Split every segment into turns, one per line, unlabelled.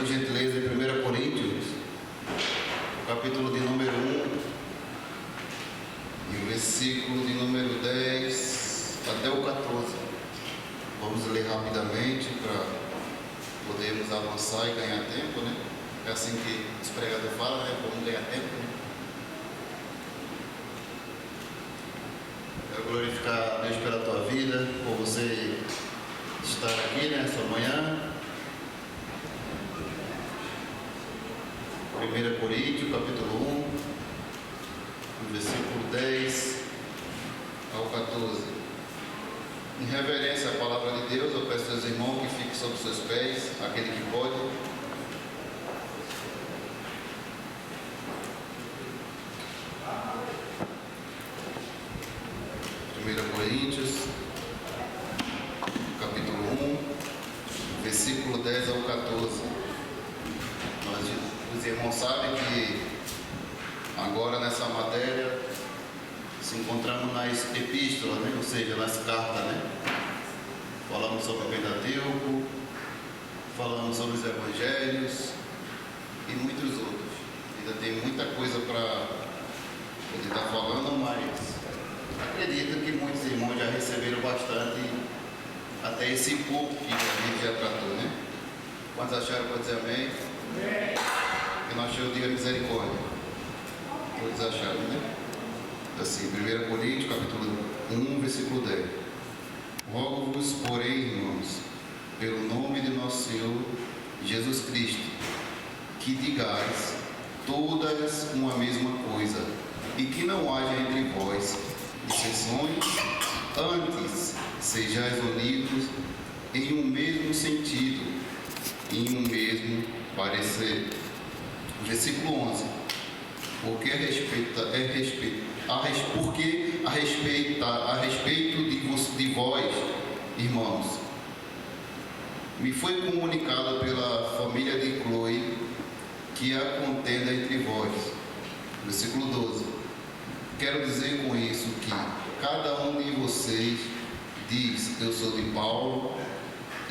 por gentileza, em 1 Coríntios, capítulo de número 1, e o versículo de número 10 até o 14. Vamos ler rapidamente para podermos avançar e ganhar tempo, né? É assim que os pregadores falam, né? Vamos ganhar tempo, né? Quero glorificar a Deus pela tua vida, por você estar aqui nessa manhã. 1 Coríntios, capítulo 1, versículo 10 ao 14. Em reverência à palavra de Deus, eu peço aos irmãos que fiquem sob seus pés, aquele que pode. 1 Coríntios, capítulo 1, versículo 10 ao 14. Os irmãos sabem que agora nessa matéria se encontramos nas epístolas, né? Ou seja, nas cartas, né? Falamos sobre o Pentateuco, falamos sobre os evangelhos e muitos outros. Ainda tem muita coisa para poder estar falando, mas acredito que muitos irmãos já receberam bastante até esse pouco que a gente já tratou, né? Quantos acharam para dizer amém? Amém. Que nós achamos, diga misericórdia. Todos acharam, né? Assim, 1 Coríntios, capítulo 1, versículo 10. Rogo-vos, porém, irmãos, pelo nome de nosso Senhor Jesus Cristo, que digais todas uma mesma coisa, e que não haja entre vós dissensões, antes sejais unidos em um mesmo sentido, em um mesmo parecer. Versículo 11. Porque a respeito de vós, irmãos, me foi comunicado pela família de Chloe que há contenda entre vós. Versículo 12. Quero dizer com isso que cada um de vocês diz: eu sou de Paulo,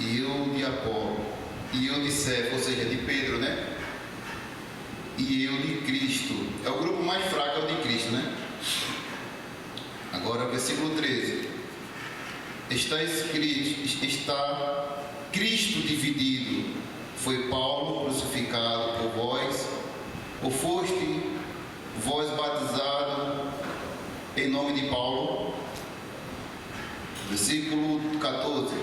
e eu de Apolo, e eu de Cefo, ou seja, de Pedro, né? E eu de Cristo. É o grupo mais fraco, é o de Cristo, né? Agora, versículo 13. Está escrito, está Cristo dividido. Foi Paulo crucificado por vós, ou foste vós batizado em nome de Paulo? Versículo 14.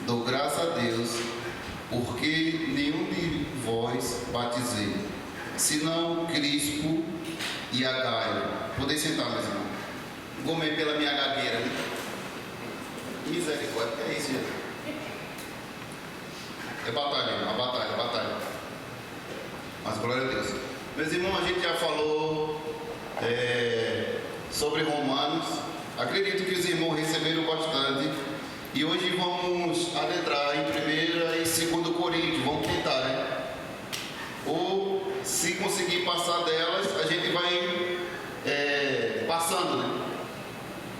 Dou graça a Deus, porque nenhum de vós batizei, senão Crispo e Agaio. Podem sentar, meus irmãos. Gomei pela minha gagueira. Misericórdia, é isso, gente. É batalha, batalha. Mas glória a Deus. Meus irmãos, a gente já falou sobre Romanos. Acredito que os irmãos receberam bastante. E hoje vamos adentrar em 1 e 2 Coríntios. Vamos tentar, né? Ou, se conseguir passar delas, a gente vai passando, né?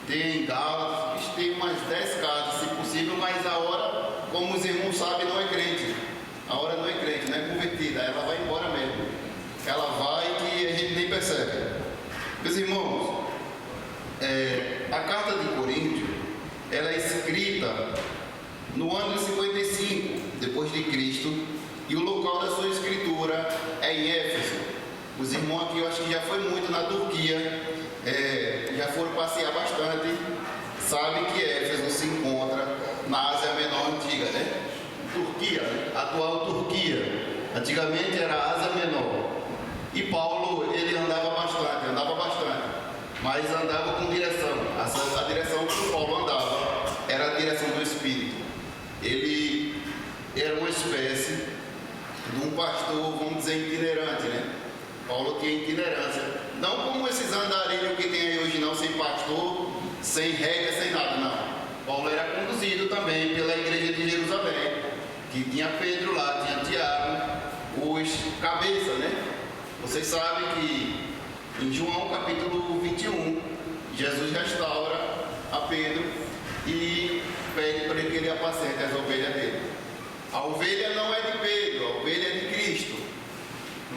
Tem Gálatas, tem umas 10 casas, se possível, mas a hora, como os irmãos sabem, não é crente. A hora não é crente, não é convertida, ela vai embora mesmo. Ela vai que a gente nem percebe. Meus irmãos, a carta de Coríntios, ela é escrita no ano de 55 depois de Cristo, e o local da sua escritura é em Éfeso. Os irmãos aqui, eu acho que já foi muito na Turquia, já foram passear bastante, sabem que Éfeso se encontra na Ásia Menor antiga, né? Turquia, né? Atual Turquia. Antigamente era a Ásia Menor. E Paulo, ele andava bastante, mas andava com direção. A direção que o Paulo andava era a direção do Espírito. Ele era uma espécie de um pastor, vamos dizer, itinerante, né? Paulo tinha itinerância. Não como esses andarilhos que tem aí hoje, não, sem pastor, sem regra, sem nada, não. Paulo era conduzido também pela igreja de Jerusalém, que tinha Pedro lá, tinha Tiago, os cabeças, né? Vocês sabem que em João capítulo 21, Jesus restaura a Pedro e pede para que ele apacente as ovelhas dele. A ovelha não é de Pedro, a ovelha é de Cristo.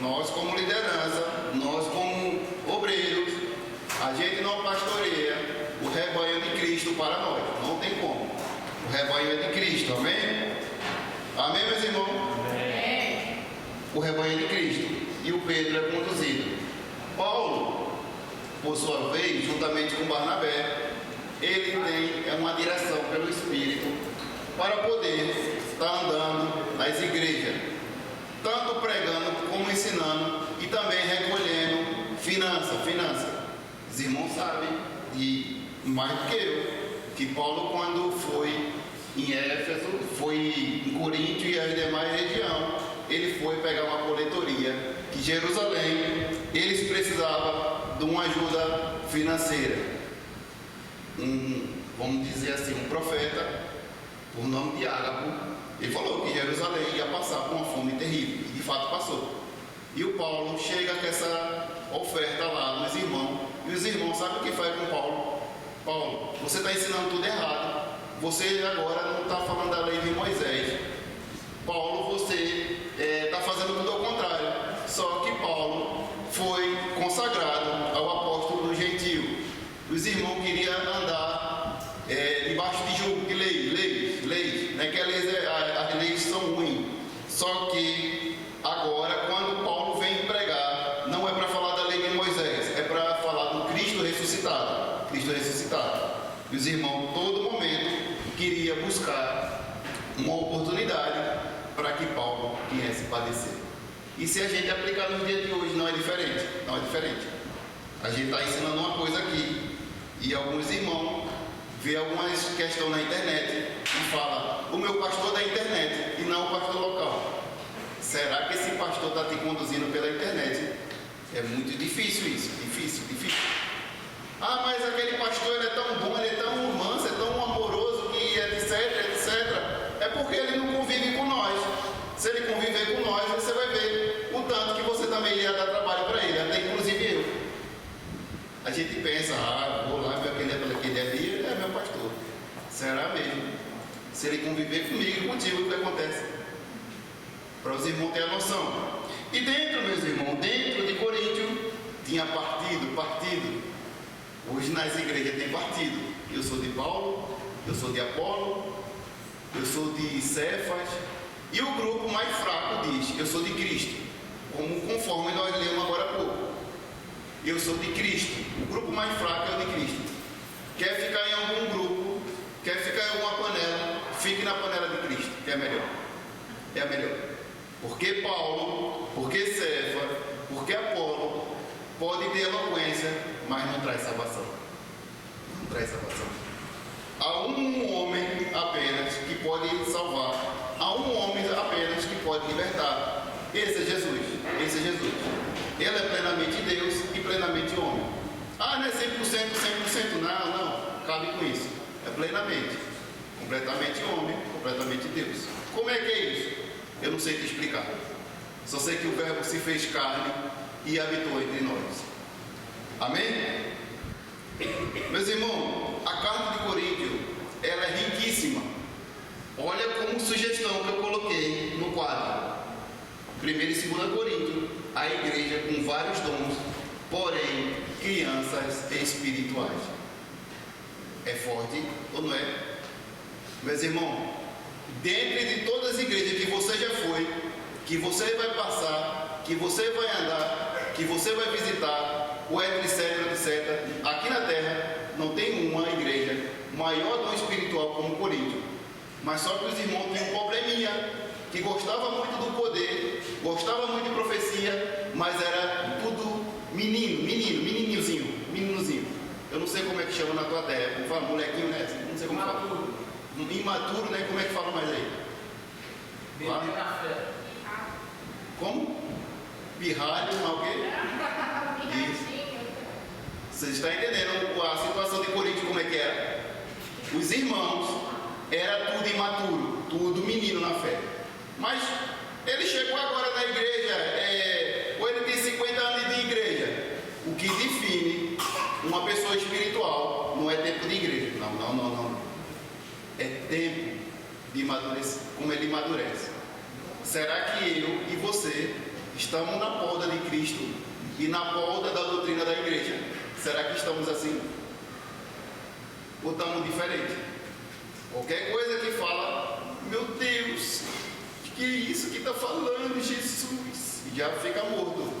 Nós como liderança, nós como obreiros, a gente não pastoreia o rebanho de Cristo para nós, não tem como. O rebanho é de Cristo, amém? Amém, meus irmãos? Amém. O rebanho é de Cristo e o Pedro é conduzido. Paulo, por sua vez, juntamente com Barnabé, ele tem uma direção pelo Espírito para poder estar andando nas igrejas, tanto pregando como ensinando e também recolhendo finança. Os irmãos sabem de mais do que eu, que Paulo, quando foi em Éfeso, foi em Corinto e as demais regiões, ele foi pegar uma coletoria que Jerusalém, eles precisavam de uma ajuda financeira. Vamos dizer assim, um profeta, por nome de Ágapo, ele falou que Jerusalém ia passar por uma fome terrível, e de fato passou. E o Paulo chega com essa oferta lá nos irmãos, e os irmãos sabem o que faz com Paulo? Paulo, você está ensinando tudo errado, você agora não está falando da lei de Moisés. Paulo, você está fazendo tudo ao contrário. Só que Paulo foi consagrado ao apóstolo do gentio. Os irmãos queriam andar debaixo de julgo de leis, né? Que as leis são ruins. Só que agora, quando Paulo vem pregar, não é para falar da lei de Moisés, é para falar do Cristo ressuscitado. E os irmãos, todo momento, queriam buscar uma oportunidade para que Paulo viesse padecer. E se a gente aplicar nos dias de hoje, não é diferente. A gente está ensinando uma coisa aqui, e alguns irmãos vê algumas questões na internet e fala, o meu pastor da internet e não o pastor local. Será que esse pastor está te conduzindo pela internet? É muito difícil isso, difícil. Ah, mas aquele pastor, ele é tão bom, ele é tão manso, é tão amoroso, que etc. É porque ele não convive com nós. Se ele conviver com nós, você vai ver o tanto que você também ia dar trabalho para ele, até inclusive eu. A gente pensa, vou lá ver aquele ali, é meu pastor. Será mesmo? Se ele conviver comigo e contigo, o que acontece? Para os irmãos terem a noção. E dentro, meus irmãos, dentro de Coríntio, tinha partido. Hoje nas igrejas tem partido. Eu sou de Paulo, eu sou de Apolo, eu sou de Cefas. E o grupo mais fraco diz, eu sou de Cristo. Conforme nós lemos agora há pouco. Eu sou de Cristo. O grupo mais fraco é o de Cristo. Quer ficar em algum grupo, quer ficar em alguma panela, fique na panela de Cristo, que é melhor. É a melhor. Porque Paulo, porque Cefas, porque Apolo pode ter eloquência, mas não traz salvação. Há um homem apenas que pode salvar. Há um homem apenas que pode libertar. Esse é Jesus. Ele é plenamente Deus e plenamente homem. Não é 100%, não. Cabe com isso. É plenamente. Completamente homem, completamente Deus. Como é que é isso? Eu não sei te explicar. Só sei que o Verbo se fez carne e habitou entre nós. Amém? Meus irmãos, a carta de Coríntio, ela é riquíssima. Olha como sugestão que eu coloquei no quadro. 1 e 2 Coríntios, a igreja com vários dons, porém crianças espirituais. É forte ou não é? Meus irmãos, dentro de todas as igrejas que você já foi, que você vai passar, que você vai andar, que você vai visitar, ou etc, aqui na terra não tem uma igreja maior dom espiritual como Coríntio. Mas só que os irmãos tinham um probleminha, que gostava muito do poder, gostava muito de profecia, mas era tudo meninozinho. Eu não sei como é que chama na tua terra, como fala, molequinho, né? Não sei como fala. Imaturo, né? Como é que fala mais aí? Lá? Como? Pirralho, não o quê? Isso. Vocês estão entendendo a situação de Coríntio como é que era? Os irmãos era tudo imaturo, tudo menino na fé. Mas ele chegou agora na igreja, ou ele tem 50 anos de igreja. O que define uma pessoa espiritual não é tempo de igreja. Não. É tempo como ele amadurece. Será que eu e você estamos na poda de Cristo e na poda da doutrina da igreja? Será que estamos assim? Ou estamos diferentes? Qualquer coisa que fala, meu Deus, que é isso que está falando, Jesus? E já fica morto.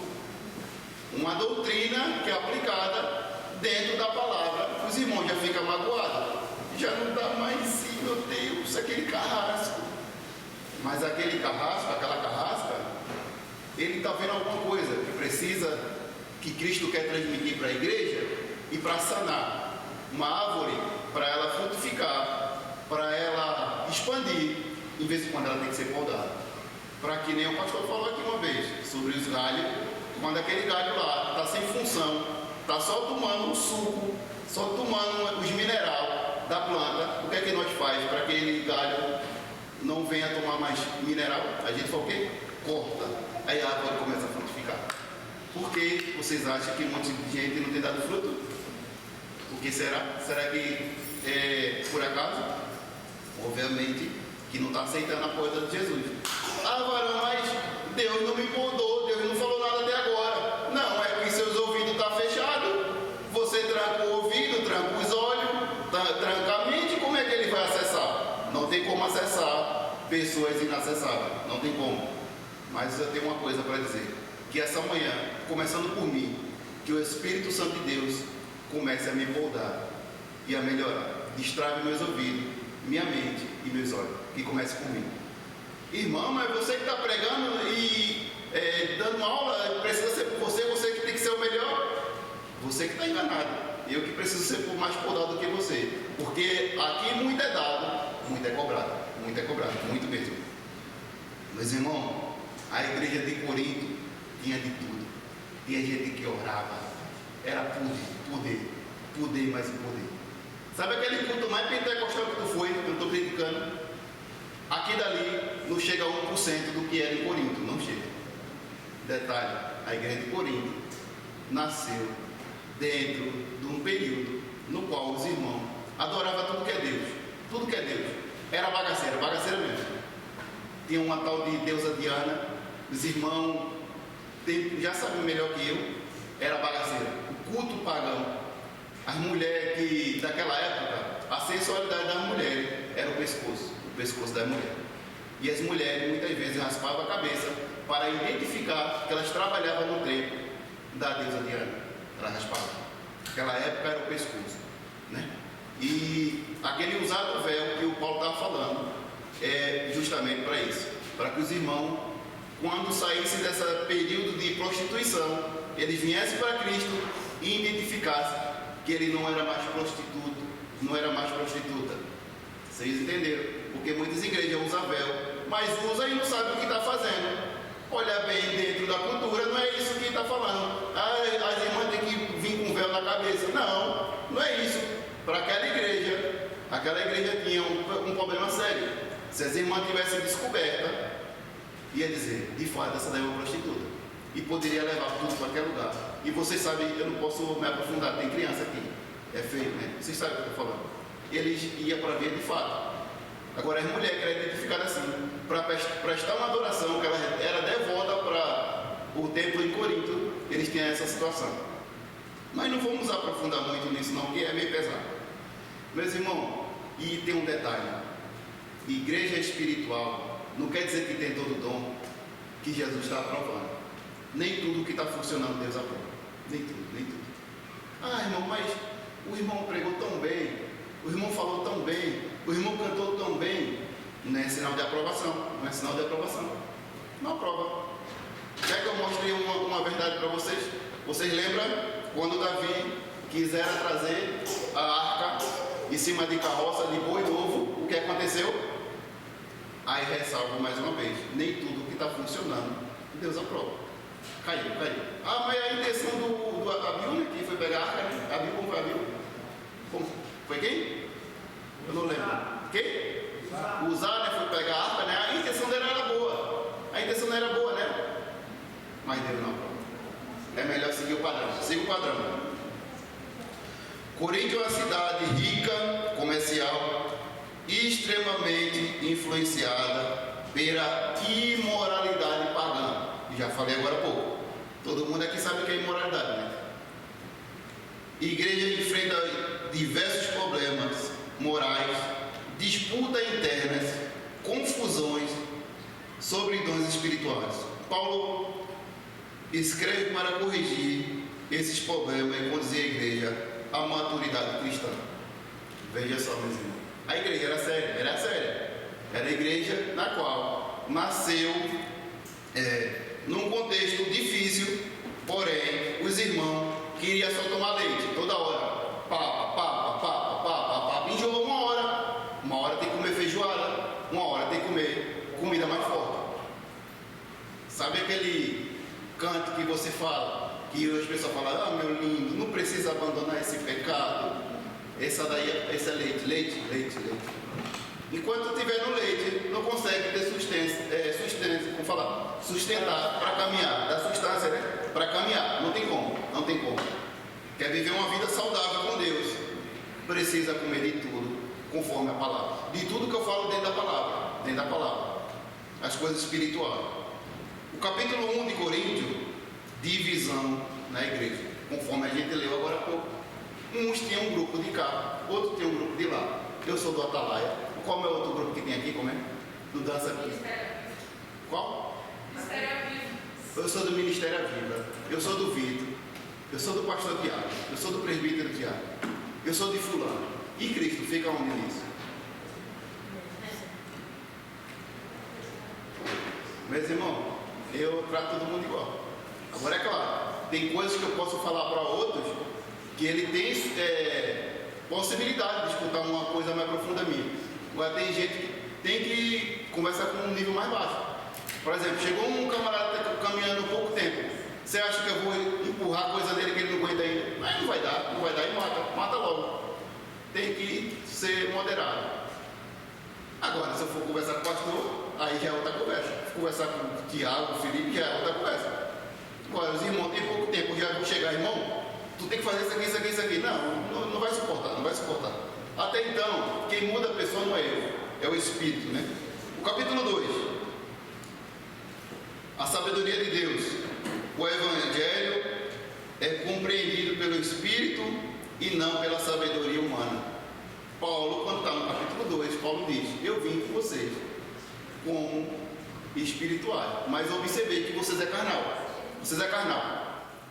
Uma doutrina que é aplicada dentro da palavra, os irmãos já ficam magoados. Já não dá mais sim, meu Deus, aquele carrasco. Mas aquele carrasco, aquela carrasca, ele está vendo alguma coisa que precisa, que Cristo quer transmitir para a igreja e para sanar uma árvore, para ela frutificar, para ela expandir, em vez de quando ela tem que ser podada. Para que nem o pastor falou aqui uma vez sobre os galhos, quando aquele galho lá está sem função, está só tomando o suco, só tomando os minerais da planta, o que é que nós faz para que aquele galho não venha tomar mais mineral? A gente faz o quê? Corta. Aí a árvore começa a frutificar. Por que vocês acham que um monte de gente não tem dado fruto? Por que será? Será que é por acaso? Obviamente que não está aceitando a coisa de Jesus. Ah, varão, mas Deus não me podou, Deus não falou nada até agora. Não, é que seus ouvidos estão fechados. Você tranca o ouvido, tranca os olhos, tranca a mente, como é que ele vai acessar? Não tem como acessar pessoas inacessáveis, não tem como. Mas eu tenho uma coisa para dizer, que essa manhã, começando por mim, que o Espírito Santo de Deus comece a me moldar e a melhorar. Destrave meus ouvidos, minha mente e meus olhos, que comece por mim. Irmão, mas você que está pregando e dando aula, precisa ser por você, você que tem que ser o melhor. Você que está enganado. Eu que preciso ser mais podado do que você. Porque aqui muito é dado, muito é cobrado. Muito é cobrado, muito mesmo. Meus irmãos, a igreja de Corinto tinha de tudo. Tinha gente que orava. Era poder, mais poder. Sabe aquele culto mais pentecostal que tu foi, que eu estou criticando? Aqui dali não chega a 1% do que era em Corinto, não chega. Detalhe, a igreja de Corinto nasceu dentro de um período no qual os irmãos adoravam tudo que é Deus. Tudo que é Deus. Era bagaceira mesmo. Tinha uma tal de deusa Diana, os irmãos já sabem melhor que eu, era bagaceira. O culto pagão. As mulheres que, daquela época, a sensualidade das mulheres era o pescoço da mulher. E as mulheres muitas vezes raspavam a cabeça para identificar que elas trabalhavam no templo da deusa Diana. Ela raspava. Naquela época era o pescoço, né? E aquele usado véu que o Paulo estava falando é justamente para isso, para que os irmãos, quando saíssem desse período de prostituição, eles viessem para Cristo e identificassem que ele não era mais prostituto, não era mais prostituta. Vocês entenderam? Porque muitas igrejas usam véu, mas usa e não sabe o que está fazendo. Olha bem dentro da cultura, não é isso que está falando. As irmãs têm que vir com véu na cabeça. Não, não é isso. Para aquela igreja tinha um problema sério. Se as irmãs tivessem descoberta, ia dizer, de fato, essa daí é uma prostituta. E poderia levar tudo para qualquer lugar. E vocês sabem, eu não posso me aprofundar, tem criança aqui. É feio, né? Vocês sabem o que eu estou falando. Eles iam para ver de fato. Agora, as mulheres que eram identificadas assim, para prestar uma adoração, que ela era devota para o templo em Corinto, eles tinham essa situação. Mas não vamos aprofundar muito nisso não, porque é meio pesado. Meus irmãos, e tem um detalhe. Igreja espiritual não quer dizer que tem todo o dom que Jesus está aprovando. Nem tudo que está funcionando Deus aprova. Nem tudo. Ah, irmão, mas o irmão pregou tão bem, o irmão falou tão bem, o irmão cantou tão bem. Não é sinal de aprovação. Não aprova. Quer que eu mostre uma verdade para vocês? Vocês lembram quando Davi quisera trazer a arca em cima de carroça de boi novo? O que aconteceu? Aí ressalvo mais uma vez, nem tudo que está funcionando Deus aprova. Caiu. Ah, mas a intenção do Abiú, né, que foi pegar a arca, né? Abiú, como foi Abiú? Foi quem? Eu não lembro. Quem? Usar, né? Foi pegar a arca, né? A intenção dele era boa. Né? Mas Deus não aprova. É melhor seguir o padrão. Siga o padrão. Corinto é uma cidade rica, comercial e extremamente influenciada pela imoralidade pagã. Já falei agora há pouco. Todo mundo aqui sabe o que é imoralidade, né? Igreja enfrenta diversos problemas morais, disputas internas, confusões sobre dons espirituais. Paulo escreve para corrigir esses problemas e conduzir a igreja à maturidade cristã. Veja só, meus irmãos. A igreja era séria. Era a igreja na qual nasceu num contexto difícil, porém, os irmãos queriam só tomar leite toda hora. Enjoou uma hora tem que comer feijoada, uma hora tem que comer comida mais forte. Sabe aquele canto que você fala, que as pessoas falam, ah, meu lindo, não precisa abandonar esse pecado. Esse é leite. Enquanto estiver no leite, não consegue ter sustentar para caminhar, dar substância, né? Para caminhar, não tem como. Quer viver uma vida saudável com Deus, precisa comer de tudo, conforme a palavra. De tudo que eu falo dentro da palavra, as coisas espirituais. O capítulo 1 de Coríntios, divisão na igreja, conforme a gente leu agora há pouco. Uns tinham um grupo de cá, outros tinham um grupo de lá. Eu sou do Atalaia. Qual é o outro grupo que tem aqui? Como é? Do Dança Aqui. Qual?
Ministério Viva.
Eu sou do Ministério Viva. Eu sou do Vitor. Eu sou do Pastor Tiago. Eu sou do Presbítero Tiago. Eu sou de fulano. E Cristo fica onde nisso? Meus irmãos, eu trato todo mundo igual. Agora é claro, tem coisas que eu posso falar para outros que ele tem possibilidade de escutar uma coisa mais profunda minha. Agora tem gente que tem que conversar com um nível mais baixo. Por exemplo, chegou um camarada caminhando pouco tempo. Você acha que eu vou empurrar a coisa dele que ele não aguenta ainda? Mas não vai dar e mata logo. Tem que ser moderado. Agora, se eu for conversar com o pastor, aí já é outra conversa. Conversar com o Tiago, o Felipe, já é outra conversa. Agora, os irmãos têm pouco tempo, já vão chegar, irmão, tu tem que fazer isso aqui. Não vai suportar. Até então, quem muda a pessoa não é eu, é o Espírito, né? O capítulo 2. A sabedoria de Deus. O Evangelho é compreendido pelo Espírito e não pela sabedoria humana. Paulo, quando está no capítulo 2, Paulo diz, eu vim com vocês como espirituais, mas observei que vocês é carnal.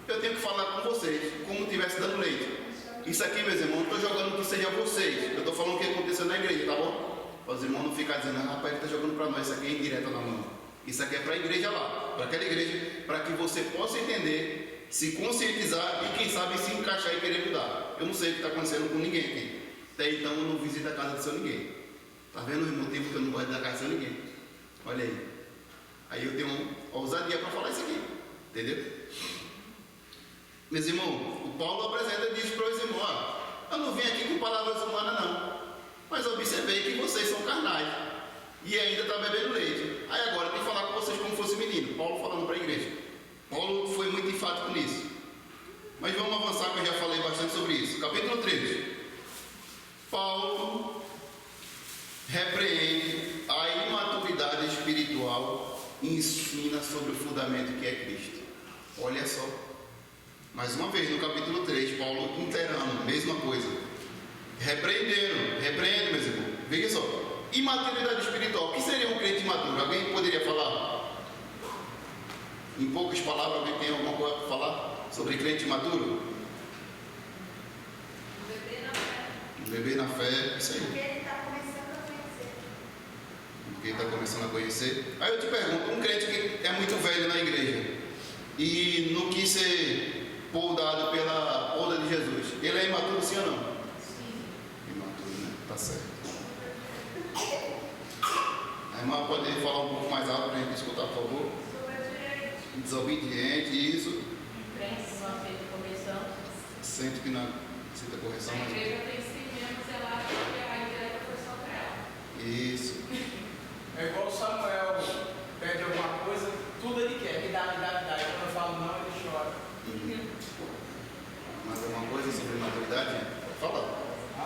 Eu tenho que falar com vocês como estivesse dando leite. Isso aqui, meus irmãos, não estou jogando que seja vocês. Eu estou falando o que aconteceu na igreja, tá bom? Para os irmãos não ficarem dizendo, rapaz, ele está jogando para nós, isso aqui é indireto na mão. Isso aqui é para a igreja lá, para aquela igreja, para que você possa entender, se conscientizar e quem sabe se encaixar e querer mudar. Eu não sei o que está acontecendo com ninguém aqui. Até então eu não visito a casa de seu ninguém. Está vendo os motivos que eu não gosto da casa de seu ninguém? Olha aí. Aí eu tenho uma ousadia para falar isso aqui. Entendeu? Meus irmãos, o Paulo apresenta e diz para os irmãos, eu não vim aqui com palavras humanas não, mas observei que vocês são carnais e ainda está bebendo leite. Aí agora tem que falar com vocês como fosse menino. Paulo falando para a igreja. Paulo foi muito enfático nisso. Mas vamos avançar, que eu já falei bastante sobre isso. Capítulo 3. Paulo repreende a imaturidade espiritual e ensina sobre o fundamento que é Cristo. Olha só. Mais uma vez, no capítulo 3, Paulo inteirando, mesma coisa. Repreende, meus irmãos. Veja só. Imaturidade espiritual. O que seria um crente imaturo? Alguém poderia falar? Em poucas palavras, alguém tem alguma coisa para falar sobre crente imaturo? Beber na fé, isso aí.
Porque ele está começando a conhecer.
Aí eu te pergunto, um crente que é muito velho na igreja e não quis ser poldado pela poda de Jesus, ele é imaturo, sim ou não?
Sim.
Imaturo, né? Tá certo. A irmã pode falar um pouco mais alto para a gente escutar, por favor? Desobediente, isso.
Crença, não aceita correção.
Sente que não aceita correção.
A igreja tem que ser mesmo zelada porque a indireta foi só para ela.
Isso.
É igual o Samuel, pede alguma coisa, tudo ele quer, me dá. E quando eu falo não, ele chora.
Mais alguma coisa sobre maturidade? Pode falar.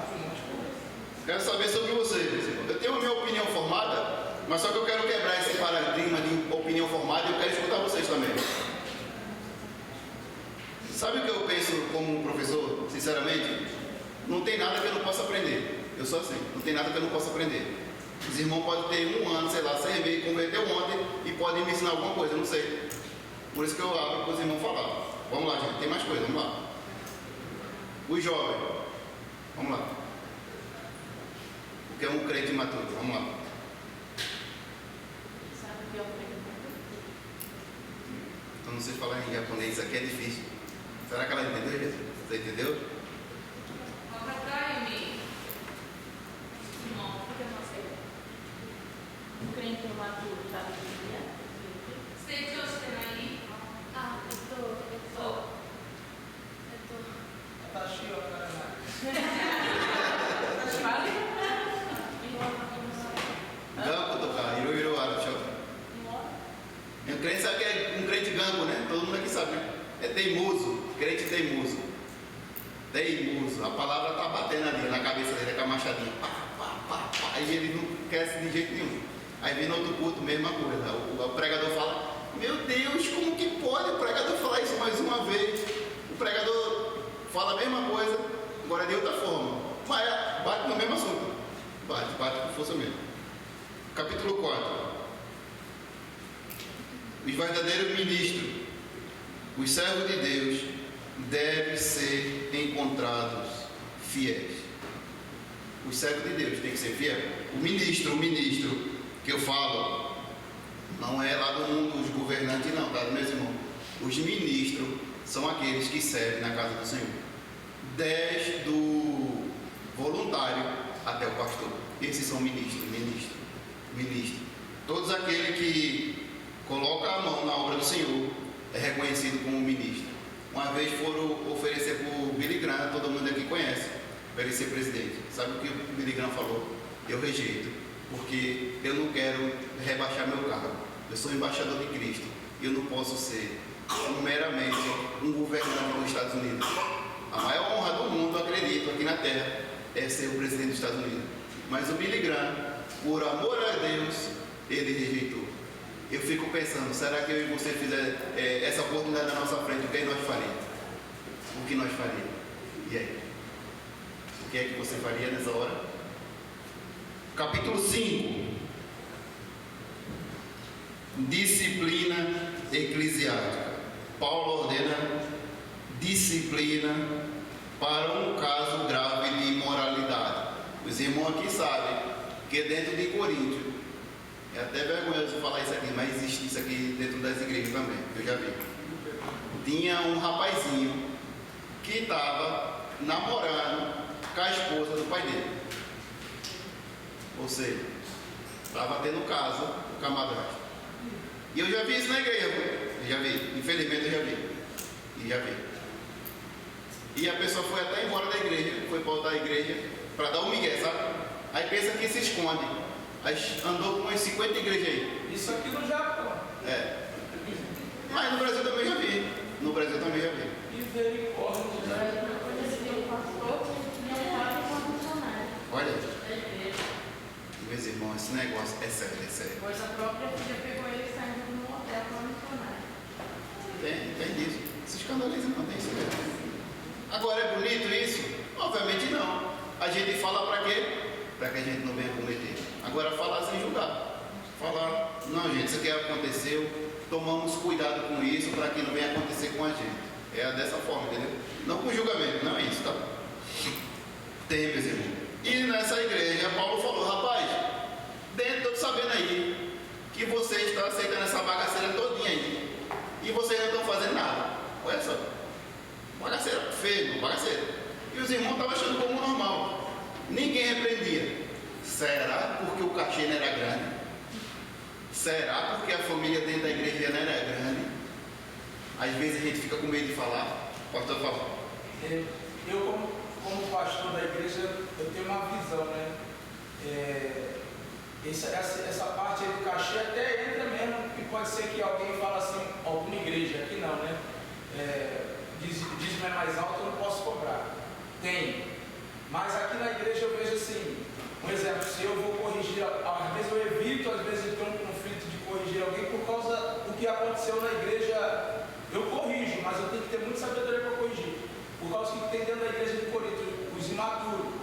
Tem um monte de coisa.
Quero saber sobre vocês. Eu tenho a minha opinião formada, Mas só que eu quero quebrar esse paradigma de opinião formada e eu quero escutar vocês também. Sabe o que eu penso como professor, sinceramente? Não tem nada que eu não possa aprender. Eu sou assim, não tem nada que eu não possa aprender. Os irmãos podem ter 1 ano, sei lá, 6 meses, converteu ontem e podem me ensinar alguma coisa, eu não sei. Por isso que eu abro para os irmãos falar. Vamos lá, gente, tem mais coisa, vamos lá. Os jovens, vamos lá. O que é um crente imaturo? Vamos lá.
Sabe o que é o crente imaturo?
Então não sei falar em japonês, isso aqui é difícil. Será que ela entendeu, gente? Você entendeu?
O crente imaturo, sabe o que é? Sei que eu estou aí. Ah, eu tô.
Tá cheio, cara.
Gango tocar, Hirohiro Aracho. Um crente sabe que é um crente gango, né? Todo mundo aqui sabe, né? É teimoso, crente teimoso. Teimoso. A palavra está batendo ali na cabeça dele com a machadinha. Pá, pá, pá, pá. E ele não quer de jeito nenhum. Aí vem no outro culto, mesma coisa. O pregador fala: meu Deus, como que pode o pregador falar isso mais uma vez? O pregador fala a mesma coisa, agora de outra forma. Mas bate no mesmo assunto. Bate com força mesmo. Capítulo 4. Os verdadeiros ministros, os servos de Deus, devem ser encontrados fiéis. Os servos de Deus têm que ser fiéis. O ministro que eu falo, não é lá do mundo os governantes não, tá, meus irmãos? Os ministros são aqueles que servem na casa do Senhor. Desde do voluntário até o pastor. Esses são ministros. Todos aqueles que colocam a mão na obra do Senhor é reconhecido como ministro. Uma vez foram oferecer para o Billy Graham, todo mundo aqui conhece, para ele ser presidente. Sabe o que o Billy Graham falou? Eu rejeito, porque eu não quero rebaixar meu cargo. Eu sou embaixador de Cristo. Eu não posso ser meramente um governante dos Estados Unidos. A maior honra do mundo, acredito, aqui na Terra, é ser o presidente dos Estados Unidos. Mas o Billy Graham, por amor a Deus, ele rejeitou. Eu fico pensando, será que eu e você fizer essa oportunidade na nossa frente, o que nós faríamos? O que nós faríamos? E aí? O que é que você faria nessa hora? Capítulo 5. Disciplina eclesiástica. Paulo ordena disciplina para um caso grave de imoralidade. Os irmãos aqui sabem que dentro de Coríntio, é até vergonhoso falar isso aqui, mas existe isso aqui dentro das igrejas também, eu já vi. Tinha um rapazinho que estava namorando com a esposa do pai dele. Ou seja, estava tendo caso com a madrasta. E eu já vi isso na igreja, eu já vi, infelizmente eu já vi. E a pessoa foi até embora da igreja, foi para outra igreja para dar um migué, sabe? Aí pensa que se esconde. Aí andou com umas 50 igrejas aí.
Isso aqui no Japão.
É. Mas no Brasil também já vi.
Misericórdia.
Olha, meus irmãos, esse negócio é sério,
Pois a própria filha pegou ele saindo no hotel para missionário.
Tem disso. Se escandaliza, não tem isso mesmo. Agora, é bonito isso? Obviamente não. A gente fala para quê? Para que a gente não venha cometer. Agora, falar sem julgar. Falar, não, gente, isso aqui aconteceu, tomamos cuidado com isso para que não venha acontecer com a gente. É dessa forma, entendeu? Não com julgamento, não é isso, tá? Tem, meus irmãos. E nessa igreja, Paulo falou, rapaz, dentro, estou sabendo aí que você está aceitando essa bagaceira todinha aí. E vocês não estão fazendo nada. Olha só. Bagaceira feio, bagaceira. E os irmãos estavam achando como normal. Ninguém repreendia. Será porque o cachê não era grande? Será porque a família dentro da igreja não era grande? Às vezes a gente fica com medo de falar. Pastor, fala.
Eu, como pastor da igreja, eu tenho uma visão, né? Essa parte aí do cachê até entra mesmo, e pode ser que alguém fale assim, alguma igreja, aqui não, né? Dízimo é mais alto, eu não posso cobrar. Tem. Mas aqui na igreja eu vejo assim, um exemplo, se eu vou corrigir, às vezes eu evito, às vezes por causa do que aconteceu na igreja, eu corrijo, mas eu tenho que ter muita sabedoria para corrigir. Por causa do que tem dentro da igreja de Corinto, os imaturos.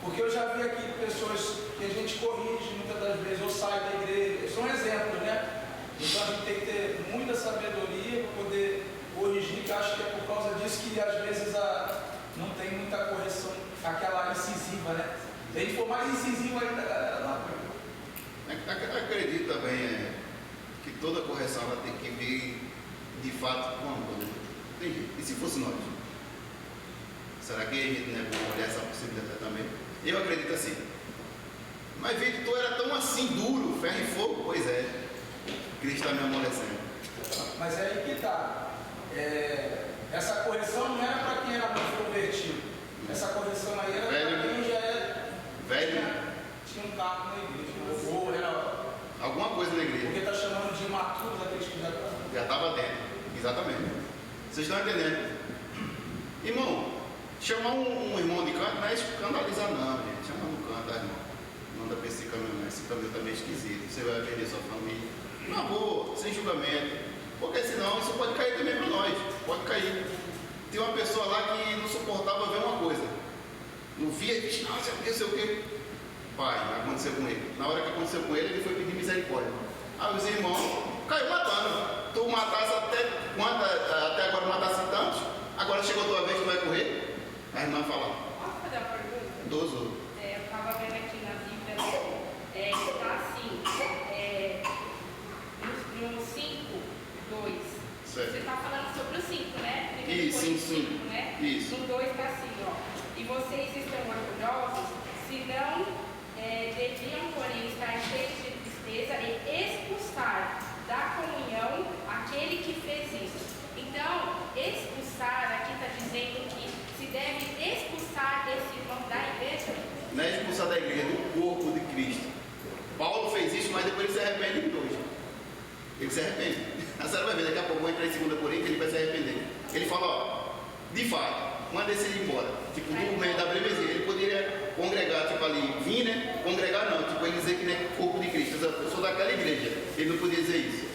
Porque eu já vi aqui pessoas que a gente corrige muitas das vezes, ou sai da igreja. São exemplos, né? Então a gente tem que ter muita sabedoria para poder corrigir, que acho que é por causa disso que às vezes não tem muita correção, aquela incisiva, né? Se a gente for mais incisivo ainda, a galera não aguenta.
Acredito também que toda correção ela tem que vir de fato com amor, né? Tem jeito. E se fosse nós? Será que a gente não é olhar essa possibilidade também? Eu acredito assim. Mas Vitor, tu era tão assim duro, ferro e fogo? Pois é. Cristo está me amolecendo.
Mas é aí que está. Essa correção não era para quem era muito convertido. Essa correção aí era para quem já era.
Velho.
Tinha um carro na igreja. Ou era.
Alguma coisa na igreja.
Porque está chamando de imaturos aqueles que
já estava dentro. Exatamente. Vocês estão entendendo? Irmão, chamar um irmão de canto não é escandalizar não, gente. Chama no canto, irmão. Não anda para esse caminho não. Esse caminho também é esquisito. Você vai perder sua família. Na boa, sem julgamento. Porque senão isso pode cair também para nós. Pode cair. Tem uma pessoa lá que não suportava ver uma coisa. Não via, disse, não, sei o quê. Pai, aconteceu com ele. Na hora que aconteceu com ele, ele foi pedir misericórdia. Aí os irmãos caiu matando. Tu matasse até agora matasse tantos. Agora chegou a tua vez, tu vai correr? A irmã fala.
Posso fazer uma pergunta?
Dozo.
Eu estava vendo aqui na Bíblia, está assim, no 5, 2.
Certo.
Você está falando sobre o 5, né?
Isso, sim.
5, né?
Isso.
No 2 está assim, ó. E vocês estão orgulhosos, se não deviam, porém, estar cheios de tristeza e expulsar da comunhão aquele que fez isso. Então, expulsar, aqui está dizendo que se deve expulsar esse irmão da igreja.
Não é expulsar da igreja, do corpo de Cristo. Paulo fez isso, mas depois ele se arrepende em 2. Ele se arrepende. A senhora vai ver, daqui a pouco vai entrar em 2 Coríntios, ele vai se arrepender. Ele fala, ó, de fato, manda esse ir embora. Tipo, no meio da brevezinha, ele poderia congregar, tipo ali, vir, né? Congregar não, tipo, ele dizer que não é corpo de Cristo. Eu sou daquela igreja. Ele não podia dizer isso.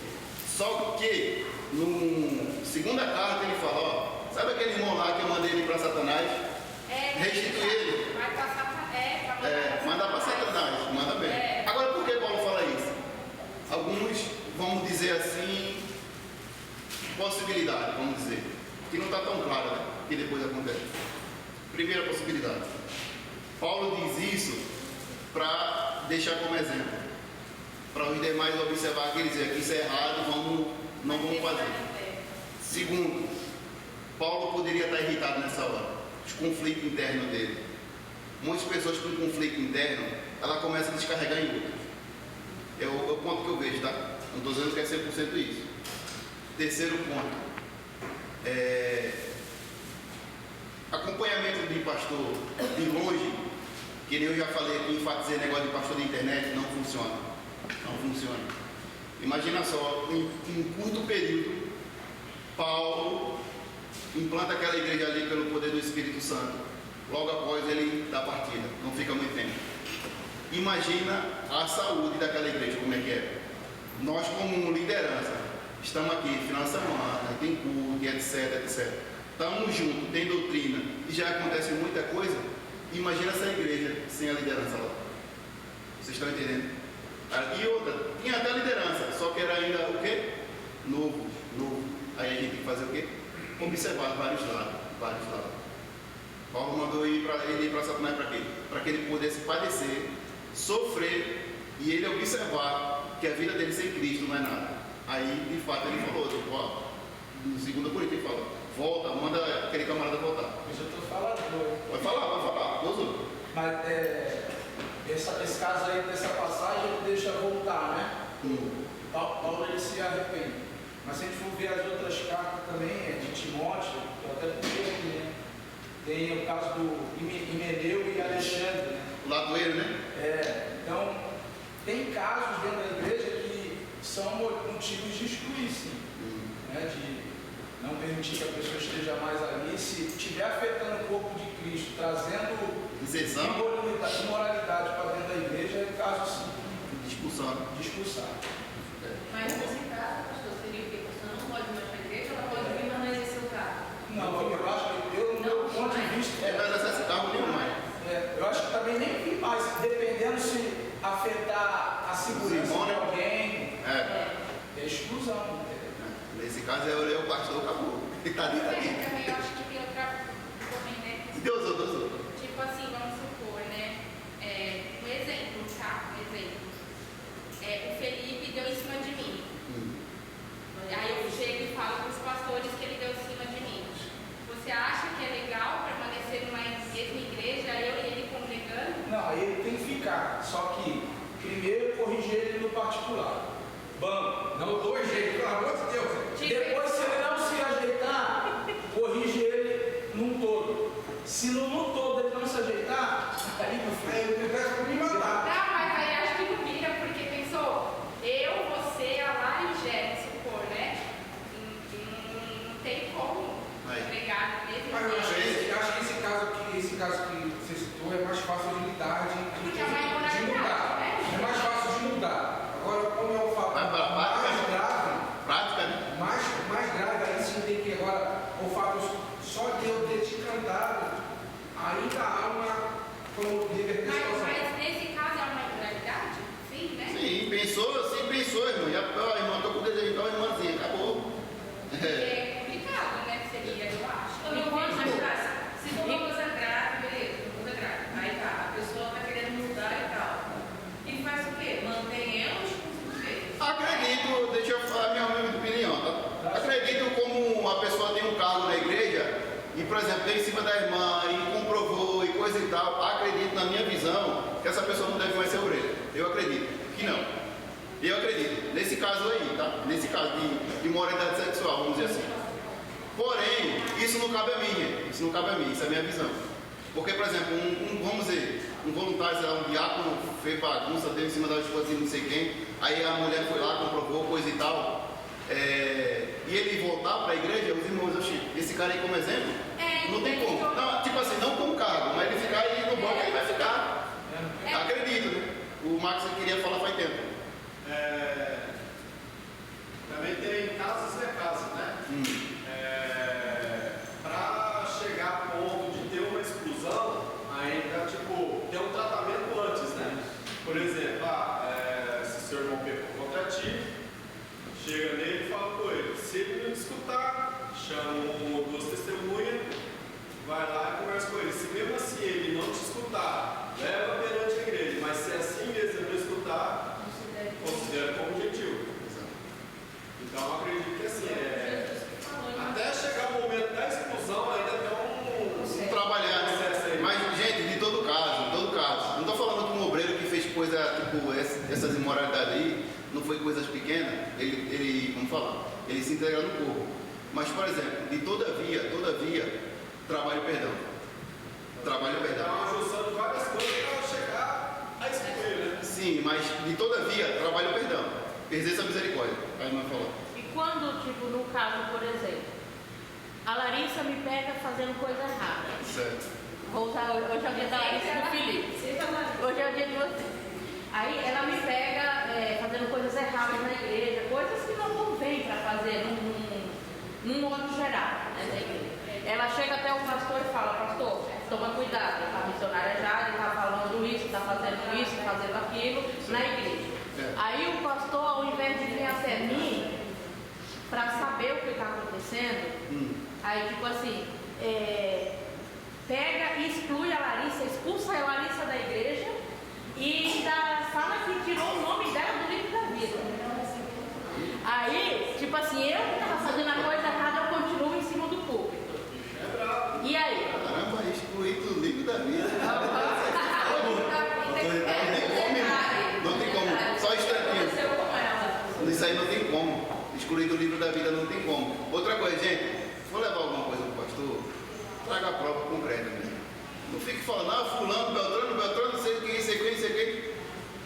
Só que, no segunda carta, ele fala, ó, sabe aquele irmão lá que eu mandei ele para Satanás? Restituir ele.
Vai para Satanás.
Mandar para Satanás, manda bem. Agora, por que Paulo fala isso? Alguns, vamos dizer assim, possibilidade, vamos dizer, que não está tão clara, né? Que depois acontece. Primeira possibilidade. Paulo diz isso para deixar como exemplo, para os demais observar que ele diz que isso é errado, não vamos fazer. Segundo, Paulo poderia estar irritado nessa hora, os conflitos internos dele. Muitas pessoas com conflito interno, ela começa a descarregar em outras. É o ponto que eu vejo, tá? Não estou dizendo que é 100% isso. Terceiro ponto, acompanhamento de pastor de longe, que nem eu já falei aqui, enfatizei negócio de pastor de internet, não funciona. Não funciona. Imagina só, em curto período, Paulo implanta aquela igreja ali pelo poder do Espírito Santo. Logo após ele dar partida, não fica muito tempo. Imagina a saúde daquela igreja, como é que é. Nós como liderança, estamos aqui, final de semana, tem culto, etc, etc. Estamos juntos, tem doutrina, e já acontece muita coisa. Imagina essa igreja sem a liderança lá. Vocês estão entendendo? E outra, tinha até liderança, só que era ainda o quê? Novo. Aí a gente tem que fazer o quê? Observar vários lados. Paulo mandou ele ir para Satanás para quê? Para que ele pudesse padecer, sofrer e ele observar que a vida dele sem Cristo não é nada. Aí, de fato, ele falou, tipo, ó, no 2 Coríntios ele fala, volta, manda aquele camarada voltar.
Eu já estou falando.
Pode falar, Deus.
Mas esse caso aí, dessa passagem, ele deixa voltar, né? Paulo ele se arrepende. Mas se a gente for ver as outras cartas também, de Timóteo, eu até puxei aqui, né? Tem o caso do Himeneu e Alexandre, né?
O latoeiro, né?
Então, tem casos dentro da igreja que são motivos de excluir, sim. Né? De não permitir que a pessoa esteja mais ali. Se estiver afetando o corpo de Cristo, trazendo imoralidade para dentro da igreja, é caso sim.
De expulsar.
Mas nesse caso,
Mas dependendo se afetar a segurança de alguém, é exclusão.
Nesse caso é o pastor, acabou. Ele tá ali, tá ali.
Também eu acho que tem outra também, né?
Deus usou.
Tipo assim, vamos supor, né? Um exemplo, tá? Um exemplo. O Felipe deu em cima de mim. Aí eu chego e falo para os pastores que ele deu em cima de mim. Você acha que é legal permanecer numa mesma igreja, eu e ele congregando?
Não, aí ele tem que ficar. Só que primeiro corrigir ele no particular. Vamos, não dois jeitos, pelo amor de Deus. Depois, se ele não se ajeitar, corrige ele num todo. Se no todo ele não se ajeitar, aí meu filho, ele começa a me matar.
Não, mas aí acho que não vira, porque pensou, eu, você, a Lara e o Jé, supor, né? Não tem como pregar no mesmo
Mas eu acho
ambiente.
que esse caso que você citou é mais fácil de lidar,
Porque é uma
de
imoralidade,
mudar.
né?
É mais fácil de mudar. Agora, como é o fato mais grave,
Prática, né?
mais grave, aí sim tem que agora, o fato só de eu ter te cantado, ainda há uma, como reverter a situação.
Mas nesse caso é uma imoralidade? Sim, né?
Sim, pensou, irmão. E a irmã, tô com o desejo igual a irmãzinha, acabou.
É complicado, né? Seria, eu acho.
Se for uma coisa grave, beleza, uma coisa grave. Aí tá, a pessoa tá querendo mudar e tal. E faz o quê? Mantém ela os mesmos.
Acredito, deixa eu falar minha humilde opinião, tá? Acredito como a pessoa tem um cargo na igreja e, por exemplo, tem em cima da irmã e comprovou e coisa e tal, acredito na minha visão que essa pessoa não deve mais ser obreira. Eu acredito que não. Eu acredito. Nesse caso aí, tá? Nesse caso de imoralidade sexual, vamos dizer assim. Porém, isso não cabe a mim, gente. Isso não cabe a mim, isso é a minha visão. Porque, por exemplo, vamos dizer, um voluntário, sei lá, um diácono fez bagunça, deu em cima da esposa de não sei quem, aí a mulher foi lá, comprovou, coisa e tal, e ele voltar para a igreja, os irmãos, esse cara aí como exemplo, não tem como. Não, tipo assim, não como cargo, mas ele ficar aí no banco, aí vai ficar. Acredito, né? O Max queria falar faz tempo.
Também tem casos e casos, né? Para chegar a ponto de ter uma exclusão, ainda tipo, ter um tratamento antes, né? Por exemplo, se seu irmão pecou contra ti, chega nele e fala com ele, se ele não escutar, chama uma ou duas testemunhas, vai lá e conversa com ele. Se mesmo assim ele não te escutar, leva perante a igreja, mas se assim mesmo ele não escutar, considera como gentil. Então acredito que assim, até chegar o momento da exclusão ainda tem um
Trabalhar, né? Mas, gente, de todo caso, não estou falando que um obreiro que fez coisa, tipo, essas imoralidades aí, não foi coisas pequenas, ele, vamos falar, ele se integra no corpo. Mas, por exemplo, de todavia, trabalho perdão.
Então, ajustando várias coisas para chegar a excluir, né?
Sim, mas de todavia, trabalho perdão. Exerça a misericórdia. A irmã falou.
E quando, tipo, no caso, por exemplo, a Larissa me pega fazendo coisa errada.
Certo.
Vou usar hoje é o dia da Larissa e do Felipe. Hoje é o dia de você. Aí ela me pega fazendo coisas erradas na igreja, coisas que não convém para fazer num modo geral, né, da igreja. Ela chega até o pastor e fala, pastor, toma cuidado, a missionária já está falando isso, está fazendo isso, fazendo aquilo na igreja. Aí o pastor, ao invés de vir até mim para saber o que está acontecendo, aí tipo assim, pega e exclui a Larissa, expulsa a Larissa da igreja e ainda fala que tirou o nome dela do livro da vida. Aí, tipo assim, eu que estava fazendo a coisa errada, eu continuo em cima do púlpito. E aí?
Caramba, excluir do livro da vida. Não tem como. Só instantinho. Isso aí não tem como. Excluir do livro da vida não tem como. Outra coisa, gente, vou levar alguma coisa pro pastor, traga a prova concreta mesmo. Não fique falando, fulano, Beltrano, não sei quem.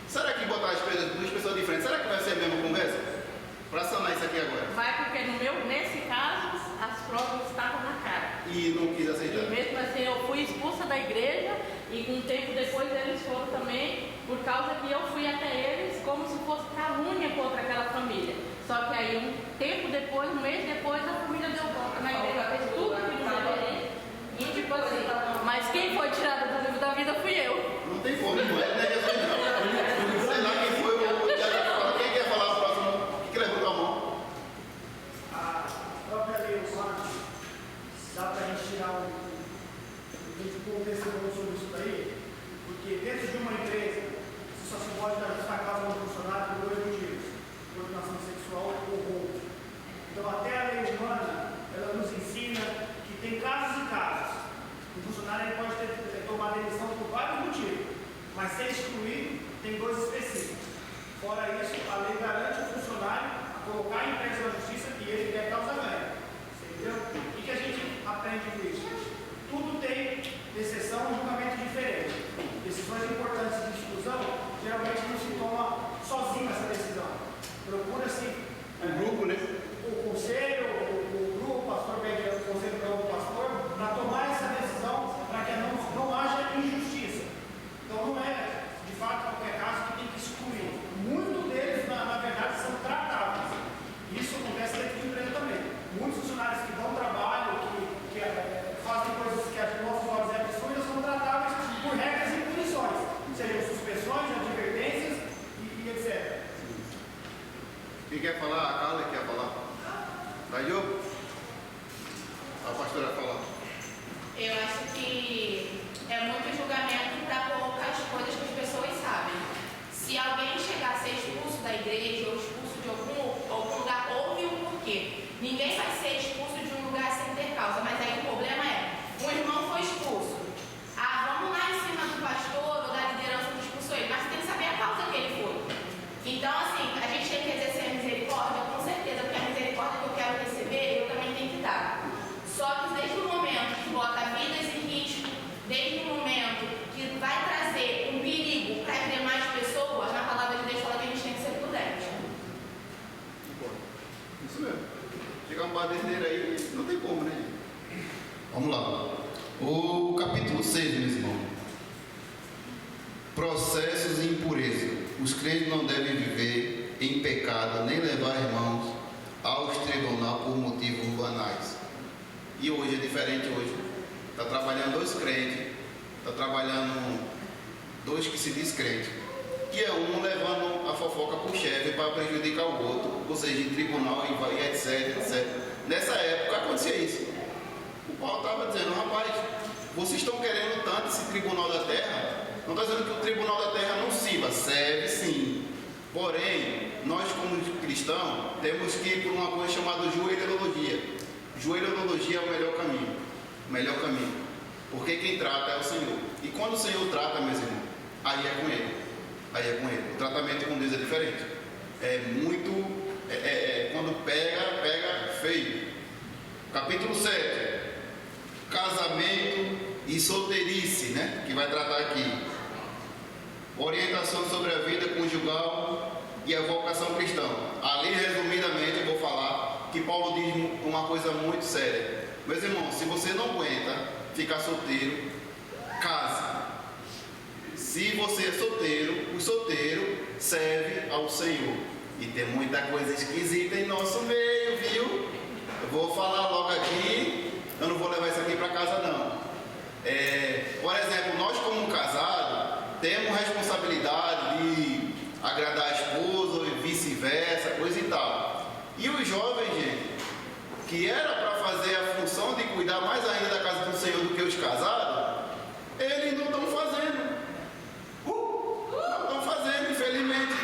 Será que botar as duas pessoas diferentes, será que vai ser a mesma conversa? Para sanar isso aqui agora.
Vai, porque nesse caso, as provas estavam na cara.
E não quis aceitar.
E mesmo assim, eu fui expulsa da igreja e um tempo depois eles foram também, por causa que eu fui até eles como se fosse calúnia contra aquela família. Só que aí, um tempo depois, um mês depois, a família deu volta na igreja, fez tudo que não deveria. E tipo assim, mas quem foi tirado do livro da vida fui eu.
Não tem como, não é?
Mas sem excluir, tem dois específicos. Fora isso, a lei garante o funcionário a colocar em pés da justiça que ele quer causa ganha. Entendeu? O que a gente aprende com isso? Tudo tem exceção e julgamento diferente. Decisões importantes de exclusão geralmente não se toma sozinho essa decisão. Procura-se
O grupo, né?
o conselho, o grupo, o pastor pede o conselho para o pastor, para tomar essa decisão, para que não haja injustiça. Então não é, de fato, qualquer caso que tem que excluir. Muitos deles, na verdade, são tratáveis. Isso acontece dentro de empresa também. Muitos funcionários que dão trabalho, que fazem coisas que as nossas olhos é absurdas, são tratáveis por regras e punições. Seriam suspensões, advertências e etc.
Quem quer falar? A Carla quer falar? Vai, Diogo? A pastora fala.
Eu acho que é muito julgamento para poucas coisas que as pessoas sabem. Se alguém chegar a ser expulso da igreja ou expulso de algum lugar, houve um porquê. Ninguém vai ser expulso de um lugar sem ter causa, mas aí o problema é, um irmão foi expulso. Ah, vamos lá em cima do pastor ou da liderança que expulsou ele, mas você tem que saber a causa que ele foi. Então, assim, a gente tem que exercer a misericórdia, com certeza, porque a misericórdia que eu quero receber, eu também tenho que dar. Só que desde o momento que bota vidas em risco, desde o momento que vai trazer um perigo para as demais pessoas, na palavra de Deus fala que a gente tem que ser prudente.
Isso mesmo. Chegar um baderneiro aí, não tem como, né? Vamos lá. O capítulo 6, meus irmãos. Processos e impureza. Os crentes não devem viver em pecado, nem levar irmãos aos tribunais por motivos banais. E hoje é diferente hoje. Está trabalhando dois crentes, está trabalhando dois que se diz crente. Que é um levando a fofoca para o chefe para prejudicar o outro, ou seja, em tribunal e etc, etc. Nessa época acontecia isso. O Paulo estava dizendo, rapaz, vocês estão querendo tanto esse tribunal da terra? Não está dizendo que o tribunal da terra não sirva, serve sim. Porém, nós como cristãos temos que ir por uma coisa chamada joelhologia. Joelhologia é o melhor caminho. O melhor caminho. Porque quem trata é o Senhor. E quando o Senhor trata, meus irmãos, aí é com Ele. Aí é com Ele. O tratamento com Deus é diferente. É muito... quando pega feio. Capítulo 7. Casamento e solteirice, né? Que vai tratar aqui. Orientação sobre a vida conjugal e a vocação cristã. Ali, resumidamente, eu vou falar que Paulo diz uma coisa muito séria. Meus irmãos, se você não aguenta ficar solteiro, case. Se você é solteiro, o solteiro serve ao Senhor. E tem muita coisa esquisita em nosso meio, viu? Eu vou falar logo aqui, eu não vou levar isso aqui para casa não. Por exemplo, nós como casados, temos responsabilidade de agradar a esposa e vice-versa, coisa e tal. E os jovens, gente, que era para fazer a função de cuidar mais ainda da casa do Senhor do que os casados, eles não estão fazendo. Não estão fazendo, infelizmente.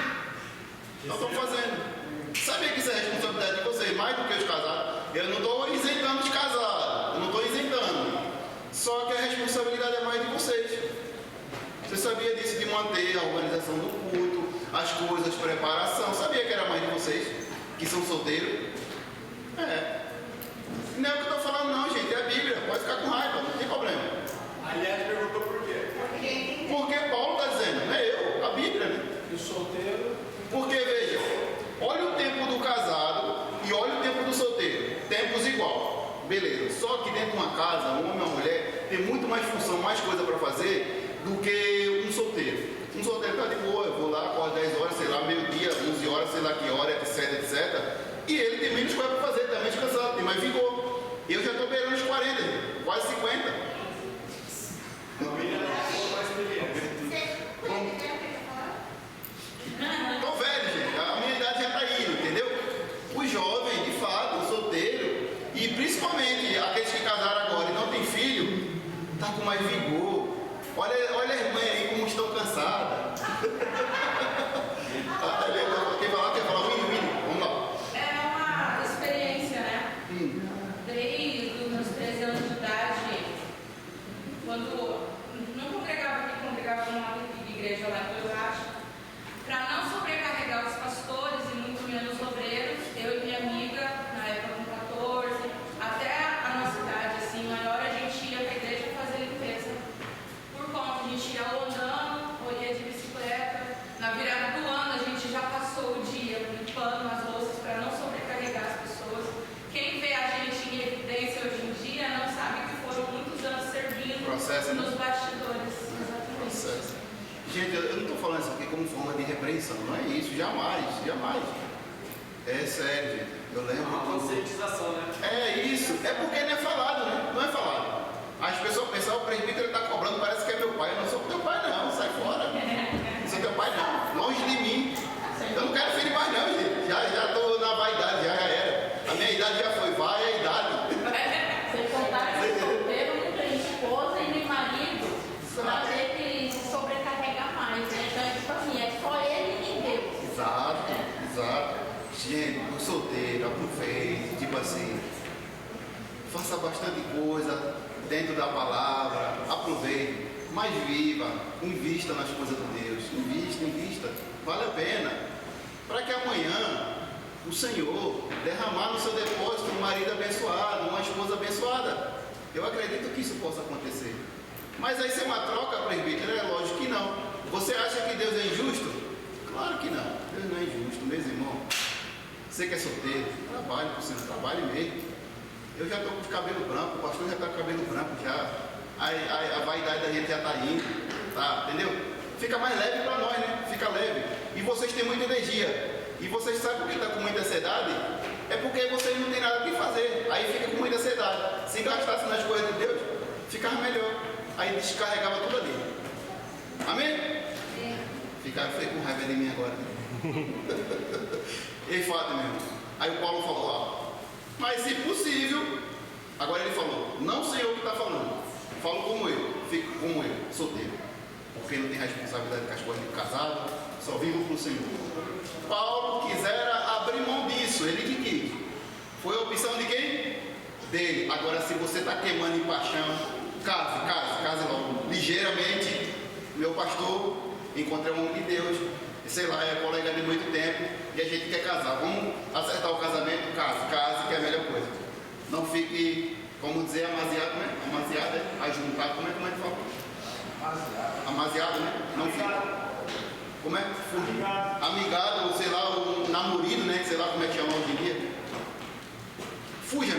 Não estão fazendo. Sabia que isso é responsabilidade de vocês, mais do que os casados? Eu não estou isentando os casados, eu não estou isentando. Só que a responsabilidade é mais de vocês. Você sabia disso, de manter a organização do culto, as coisas, preparação? Sabia que era mais de vocês, que são solteiros? Não é o que eu estou falando não, gente, é a Bíblia, pode ficar com raiva, não tem problema.
Aliás, perguntou por quê?
Porque Paulo está dizendo, não é eu, a Bíblia, né?
E o solteiro,
Porque, veja, olha o tempo do casado e olha o tempo do solteiro, tempos igual, beleza. Só que dentro de uma casa, um homem ou uma mulher tem muito mais função, mais coisa para fazer do que um solteiro. Um solteiro está de boa, eu vou lá, acordo 10 horas, sei lá, meio-dia, 11 horas, sei lá que hora, etc, etc. E ele tem menos coisa para fazer, está menos cansado, tem mais vigor. Eu já estou beirando os 40, quase 50.
Família não é mais experiência.
Estou velho, gente, a minha idade já está indo, entendeu? Os jovens, de fato, o solteiro, e principalmente aqueles que casaram agora e não têm filho, está com mais vigor. Olha as mães aí como estão cansadas. Quer falar, Winnie? Vamos lá.
É uma experiência, né? Desde os meus 13 anos de idade, igreja lá em Coilache. Para não sobrecarregar os pastores e muito menos os obreiros, eu e minha amiga, na época com 14, até a nossa idade assim, maior, a gente ia para a igreja fazer limpeza. Por conta, a gente ia ou andando, ou ia de bicicleta. Na virada do ano, a gente já passou o dia limpando as louças para não sobrecarregar as pessoas. Quem vê a gente em evidência hoje em dia não sabe que foram muitos anos servindo nos bastidores. Exatamente.
Processo. Gente, eu não estou falando isso aqui como forma de repreensão, não é isso, jamais, jamais. É sério, gente. Eu lembro.
Uma conscientização, né?
É isso, é porque não é falado, né? Não é falado. As pessoas pensam, o presbítero está cobrando, parece que é meu pai. Eu não sou teu pai, não, sai fora. Não sou teu pai, não. Longe de mim. Eu não quero filho mais, não, gente. Já estou na vaidade, já era. A minha idade já foi, vai a idade.
Sem contar que o solteiro não tem esposa e nem marido para ter que se sobrecarregar mais, né? Então é tipo assim, é só ele e Deus.
Exato, exato. Gente, o solteiro, aproveite, tipo assim, faça bastante coisa dentro da palavra, aproveite, mas viva, invista nas coisas de Deus, invista, vale a pena, para que amanhã o Senhor derramar no seu depósito um marido abençoado, uma esposa abençoada. Eu acredito que isso possa acontecer. Mas aí isso é uma troca, presbítero? É lógico que não. Você acha que Deus é injusto? Claro que não. Deus não é injusto, meus irmãos. Você que é solteiro, trabalhe por Senhor, trabalhe mesmo. Eu já estou com os cabelos brancos, o pastor já está com o cabelo branco já. A vaidade da gente já está indo, tá? Entendeu? Fica mais leve para nós, né? Fica leve. E vocês têm muita energia. E vocês sabem por que está com muita ansiedade? É porque vocês não têm nada o que fazer. Aí fica com muita ansiedade. Se gastasse nas coisas de Deus, ficava melhor. Aí descarregava tudo ali. Amém? Ficaram com raiva de mim agora. Ei, fato mesmo. Aí o Paulo falou, ó, mas se possível, agora ele falou, não sei eu que está falando, falo como eu, fico como eu, solteiro, porque não tem responsabilidade com as coisas de casado, só vivo para o Senhor. Paulo quisera abrir mão disso, ele que quis. Foi a opção de quem? Dele. Agora, se você está queimando em paixão, case logo. Ligeiramente, meu pastor, encontrei um homem de Deus, sei lá, é colega de muito tempo, e a gente quer casar. Vamos acertar o casamento? Case, que é a melhor coisa. Não fique, como dizer, amasiado, né? Amasiado, ajuntado, como é que fala? Amasiado, né? Não fique. Como é? Amigado, ou sei lá, o namorido, né? Sei lá como é que chama hoje em dia. Fuja,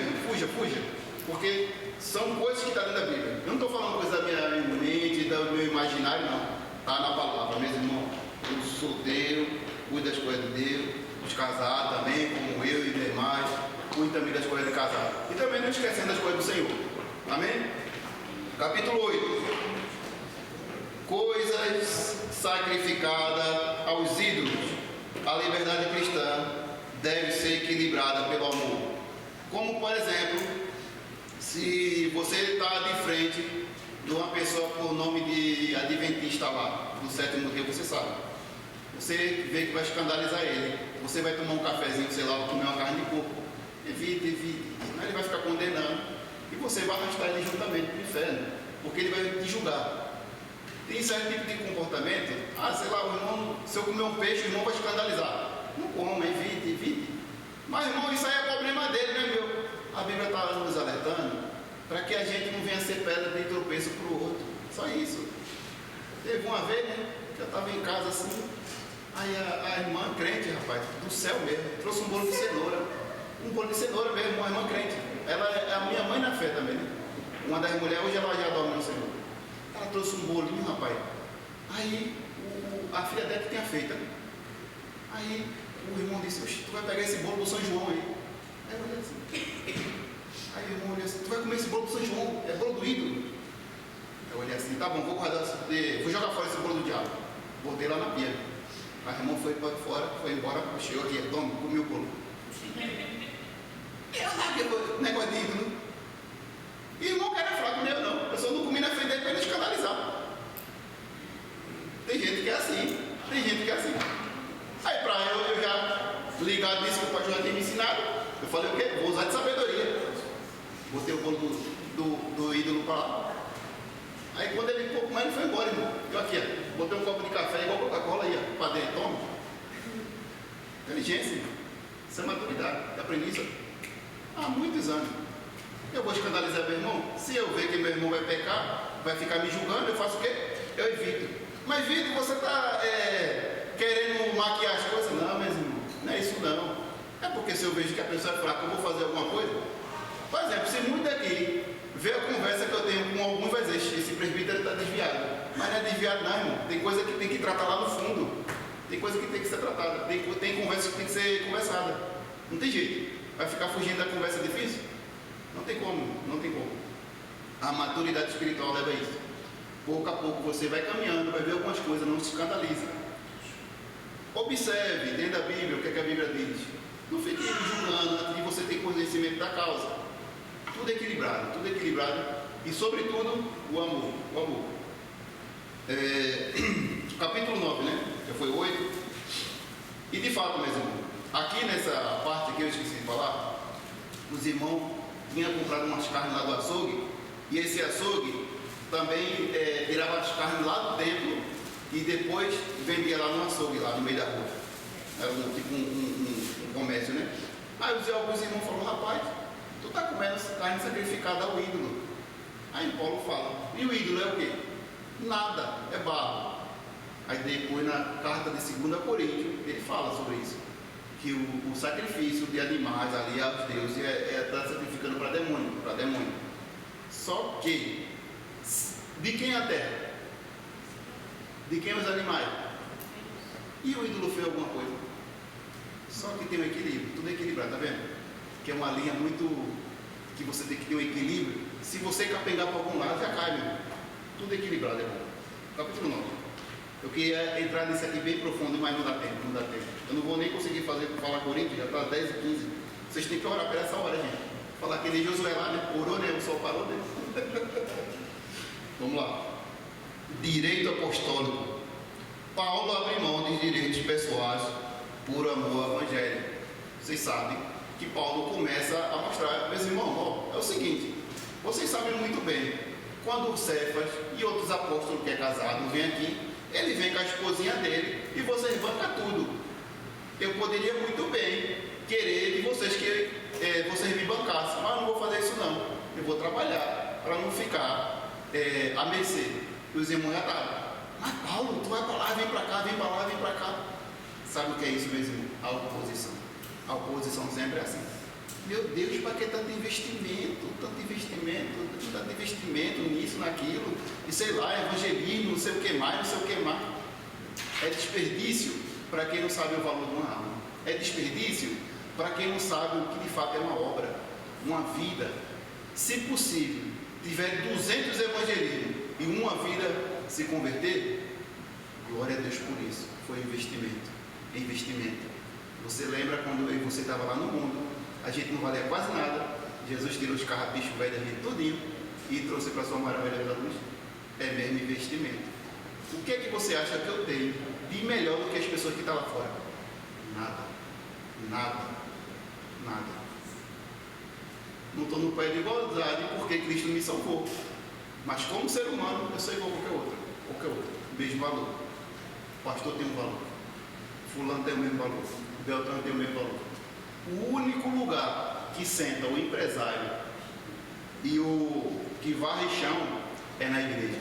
porque são coisas que estão dentro da Bíblia. Eu não estou falando coisa da minha mente, do meu imaginário, não. Está na palavra, meus irmãos. O solteiro, cuida das coisas de Deus. Os casados também, como eu e demais, cuida também das coisas de casado. E também não esquecendo das coisas do Senhor. Amém? Capítulo 8. Coisas sacrificadas aos ídolos. A liberdade cristã deve ser equilibrada pelo amor. Como, por exemplo, se você está de frente de uma pessoa por nome de adventista lá, do sétimo dia, você sabe. Você vê que vai escandalizar ele. Você vai tomar um cafezinho, sei lá, comer uma carne de porco. Evite. Senão ele vai ficar condenando. E você vai arrastar ele juntamente para o inferno. Porque ele vai te julgar. Tem certo tipo de comportamento. Sei lá, o irmão, se eu comer um peixe, o irmão vai escandalizar. Não coma, evite. Mas, irmão, isso aí é problema dele, né, meu? A Bíblia está nos alertando para que a gente não venha ser pedra de tropeço para o outro. Só isso. Teve uma vez, né, que eu estava em casa assim, aí a irmã crente, rapaz, do céu mesmo, trouxe um bolo de cenoura. Um bolo de cenoura mesmo, uma irmã crente. Ela é a minha mãe na fé também, né? Uma das mulheres, hoje ela já dorme no Senhor. Ela trouxe um bolinho, rapaz. Aí a filha dela que tinha feito, né? Aí o irmão disse, tu vai pegar esse bolo do São João aí. Aí eu olhei assim. Aí o irmão olhou assim, tu vai comer esse bolo do São João, é bolo do ídolo. Eu olhei assim, tá bom, vou guardar, vou jogar fora esse bolo do diabo. Botei lá na pia. Aí o irmão foi para fora, foi embora, puxou aqui, toma, comeu o bolo. Eu larguei o negócio de ídolo. E o irmão que era fraco, meu não. Eu só não comi na frente dele para ele escandalizar. Tem gente que é assim. Aí eu já ligado nisso que o pastor já tinha me ensinado, eu falei o quê? Vou usar de sabedoria. Botei o bolo do ídolo para lá. Aí quando ele pouco mais ele foi embora, irmão. Eu aqui, ó, botei um copo de café inteligência, isso é maturidade. Eu aprendi isso há muitos anos. Eu vou escandalizar meu irmão? Se eu ver que meu irmão vai pecar, vai ficar me julgando, eu faço o quê? Eu evito. Mas Vitor, você está querendo maquiar as coisas? Não, meus irmãos, não é isso não. É porque se eu vejo que a pessoa é fraca, eu vou fazer alguma coisa. Por exemplo, se muito daqui vê a conversa que eu tenho com alguns, vai dizer, esse presbítero está desviado. Mas não é desviado não, irmão. Tem coisa que tem que tratar lá no fundo. Tem coisa que tem que ser tratada. Tem conversa que tem que ser conversada. Não tem jeito. Vai ficar fugindo da conversa difícil? Não tem como, não tem como. A maturidade espiritual leva a isso. Pouco a pouco você vai caminhando, vai ver algumas coisas, não se escandalize. Observe dentro da Bíblia o que a Bíblia diz. Não fique julgando antes de você ter conhecimento da causa. Tudo equilibrado e sobretudo o amor. O amor. Capítulo 9, né? Já foi 8. E de fato, meus irmãos, aqui nessa parte que eu esqueci de falar, os irmãos tinham comprado umas carnes lá do açougue, e esse açougue também tirava as carnes lá do templo e depois vendia lá no açougue, lá no meio da rua. Era tipo um comércio, né? Aí alguns irmãos falaram, rapaz, tu está comendo carne sacrificada ao ídolo. Aí Paulo fala, e o ídolo é o quê? Nada, é barro. Aí depois na carta de 2 Coríntios, ele fala sobre isso. Que o sacrifício de animais ali aos deuses está sacrificando para demônio. Só que, de quem a terra? De quem os animais? E o ídolo fez alguma coisa? Só que tem um equilíbrio, tudo é equilibrado, tá vendo? Que é uma linha muito, que você tem que ter um equilíbrio. Se você capengar para algum lado, já cai, meu. Tudo equilibrado, é bom. Capítulo 9. Eu queria entrar nisso aqui bem profundo, mas não dá tempo. Eu não vou nem conseguir falar Coríntios, já está 10 e 15. Vocês têm que orar para essa hora, gente. Falar que nem Josué lá, né? Orou, né? O sol parou, né? Vamos lá. Direito apostólico. Paulo abre mão de direitos pessoais por amor ao Evangelho. Vocês sabem que Paulo começa a mostrar, meus irmãos, é o seguinte, vocês sabem muito bem, quando o Cefas e outros apóstolos que é casado vêm aqui, ele vem com a esposinha dele e vocês bancam tudo. Eu poderia muito bem querer que vocês me bancassem, mas eu não vou fazer isso não. Eu vou trabalhar para não ficar à mercê. E os irmãos já estavam. Mas Paulo, tu vai para lá, vem para cá, vem para lá, vem para cá. Sabe o que é isso, meus irmãos? A oposição. A oposição sempre é assim. Meu Deus, para que tanto investimento nisso, naquilo, e sei lá, evangelismo, não sei o que mais. É desperdício para quem não sabe o valor de uma alma. É desperdício para quem não sabe o que de fato é uma obra, uma vida. Se possível, tiver 200 evangelismos e uma vida se converter, glória a Deus por isso. Foi investimento. Você lembra quando eu e você estava lá no mundo, a gente não valia quase nada, Jesus tirou os carrapichos velhos da gente todinho e trouxe para a sua maravilha da luz? É mesmo investimento. O que é que você acha que eu tenho de melhor do que as pessoas que estão lá fora? Nada. Não estou no pé de igualdade porque Cristo me salvou. Mas como ser humano, eu sou igual a qualquer outro. Mesmo valor. O pastor tem um valor. Fulano tem o mesmo valor. Beltrano tem o mesmo valor. O único lugar que senta o empresário e o que varre chão é na igreja.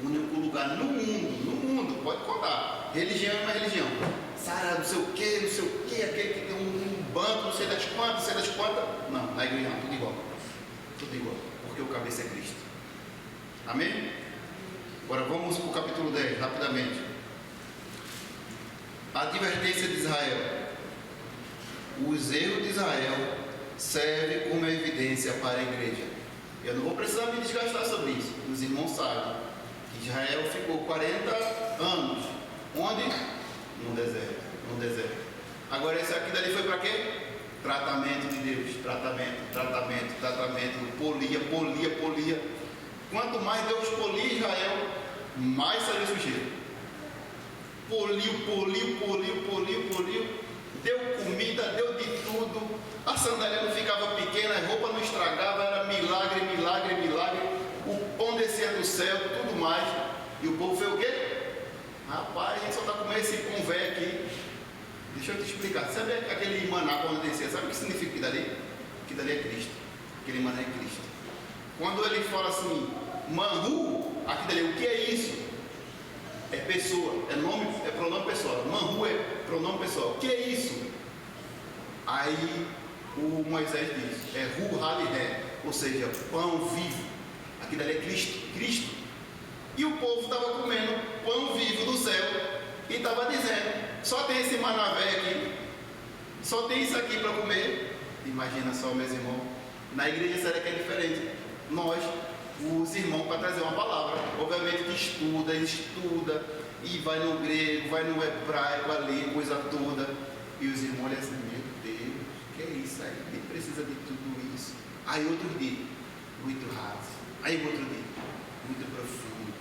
O único lugar no mundo, pode contar. Religião é uma religião. Sara, não sei o que, aquele que tem um banco, não sei das quantas. Não, na igreja não, tudo igual. Porque o cabeça é Cristo. Amém? Agora vamos para o capítulo 10, rapidamente. A advertência de Israel. Os erros de Israel servem como evidência para a igreja. Eu não vou precisar me desgastar sobre isso. Os irmãos sabem que Israel ficou 40 anos. Onde? No deserto. Agora esse aqui dali foi para quê? Tratamento de Deus. Tratamento. Polia. Quanto mais Deus polia Israel, mais saiu sujeira. Poliu. Deu comida, deu de tudo. A sandália não ficava pequena, a roupa não estragava, era milagre. O pão descia do céu, tudo mais. E o povo fez o quê? Rapaz, a gente só está comendo esse pão velho aqui. Deixa eu te explicar. Sabe aquele maná quando descia? Sabe o que significa que dali? Que dali é Cristo. Aquele maná é Cristo. Quando ele fala assim, manhu, aqui dali, o que é isso? É pessoa, é pronome pessoal. Manhu é pronome pessoal. O que é isso? Aí o Moisés diz, é ru haliré, ou seja, pão vivo. Aqui dali é Cristo. Cristo. E o povo estava comendo pão vivo do céu e estava dizendo, só tem esse maná velho aqui, só tem isso aqui para comer. Imagina só, meus irmãos, na igreja será que é diferente? Nós, os irmãos, para trazer uma palavra, obviamente que estuda e vai no grego, vai no hebraico ali, coisa toda, e os irmãos olham assim, meu Deus, que é isso aí? Ele precisa de tudo isso. Aí outro dia, muito raso, aí outro dia, muito profundo,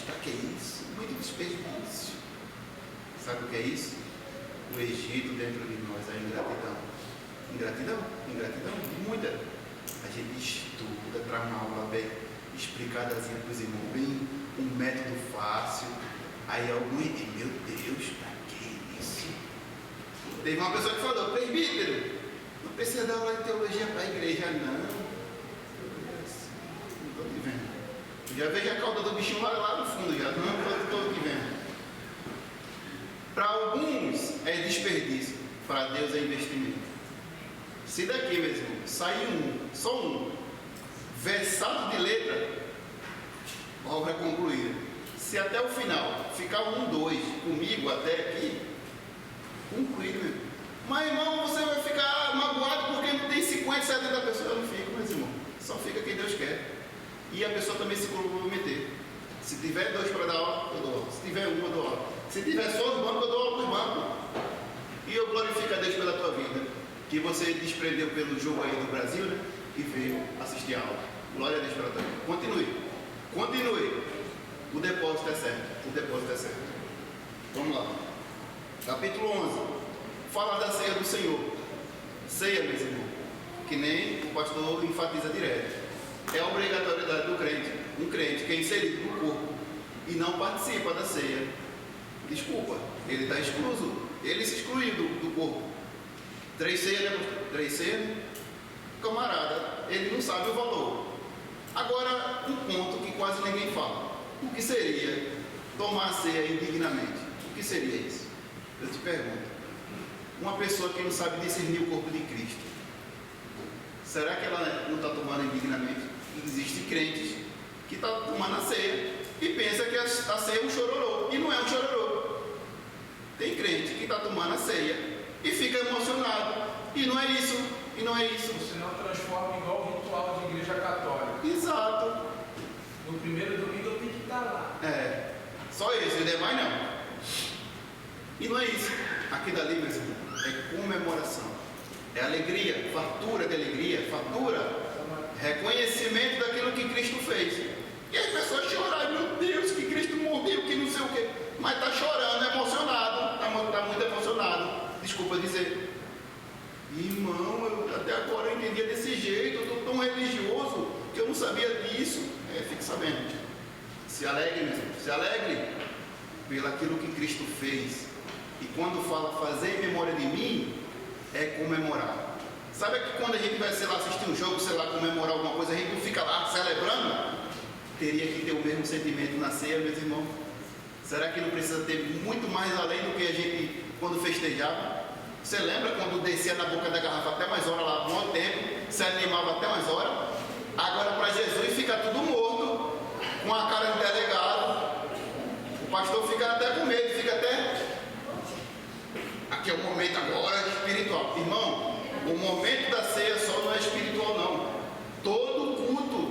para que é isso? Muito desperdício. Sabe o que é isso? O Egito dentro de nós, a ingratidão. Ingratidão, muita. A gente estuda, traz uma aula bem explicadazinha para os irmãos, bem um método fácil. Aí alguns dizem, meu Deus, para que isso? Teve uma pessoa que falou, presbítero, não precisa dar aula de teologia para a igreja, não. Não estou te vendo. Já vejo a cauda do bichinho lá no fundo, já não estou te vendo. Para alguns é desperdício, para Deus é investimento. Se daqui mesmo sair só um versado de letra, obra concluída. Se até o final ficar 1, 2 comigo até aqui, concluído mesmo. Mas irmão, você vai ficar magoado porque não tem 50, 70 pessoas. Eu não fico, mas irmão, só fica quem Deus quer. E a pessoa também se comprometer. Se tiver 2 para dar aula, eu dou aula. Se tiver 1, eu dou aula. Se tiver só os bancos, eu dou aula para os bancos. E eu glorifico a Deus pela tua vida, que você desprendeu pelo jogo aí do Brasil, né? E veio assistir a aula. Glória a Deus pela tua vida. Continue. O depósito é certo. Vamos lá. Capítulo 11. Fala da ceia do Senhor. Ceia, meus irmãos, que nem o pastor enfatiza direto. É a obrigatoriedade do crente. Um crente que é inserido no corpo e não participa da ceia, desculpa, ele está excluso. Ele se excluiu do corpo. 3 ceias, né? 3 ceias, camarada, ele não sabe o valor. Agora, um ponto que quase ninguém fala. O que seria tomar a ceia indignamente? O que seria isso? Eu te pergunto. Uma pessoa que não sabe discernir o corpo de Cristo, será que ela não está tomando indignamente? Existem crentes que estão tomando a ceia e pensa que a ceia é um chororô, e não é um chororô. Tem crente que está tomando a ceia e fica emocionado, e não é isso.
Você não transforma igual o ritual de igreja católica.
Exato.
No primeiro domingo eu tenho que estar lá.
Só isso, e demais não. E não é isso. Aqui dali, meus irmãos, é comemoração, é alegria, fartura de alegria, reconhecimento daquilo que Cristo fez. E as pessoas choram, meu Deus, que Cristo morreu, que não sei o quê. Mas está chorando, emocionado, está muito emocionado. Desculpa dizer. Irmão, eu até agora eu entendia desse jeito, eu estou tão religioso que eu não sabia disso. Fique sabendo. Se alegre, meu irmão, se alegre pelo aquilo que Cristo fez. E quando fala fazer em memória de mim, é comemorar. Sabe que quando a gente vai, sei lá, assistir um jogo, sei lá, comemorar alguma coisa, a gente não fica lá celebrando? Teria que ter o mesmo sentimento na ceia, meus irmãos. Será que não precisa ter muito mais além do que a gente quando festejava? Você lembra quando descia na boca da garrafa até mais horas lá, bom tempo, se animava até mais horas? Agora para Jesus fica tudo morto, com a cara de delegado. O pastor fica até com medo, fica até... Aqui é o momento agora espiritual. Irmão, o momento da ceia só não é espiritual não. Todo culto.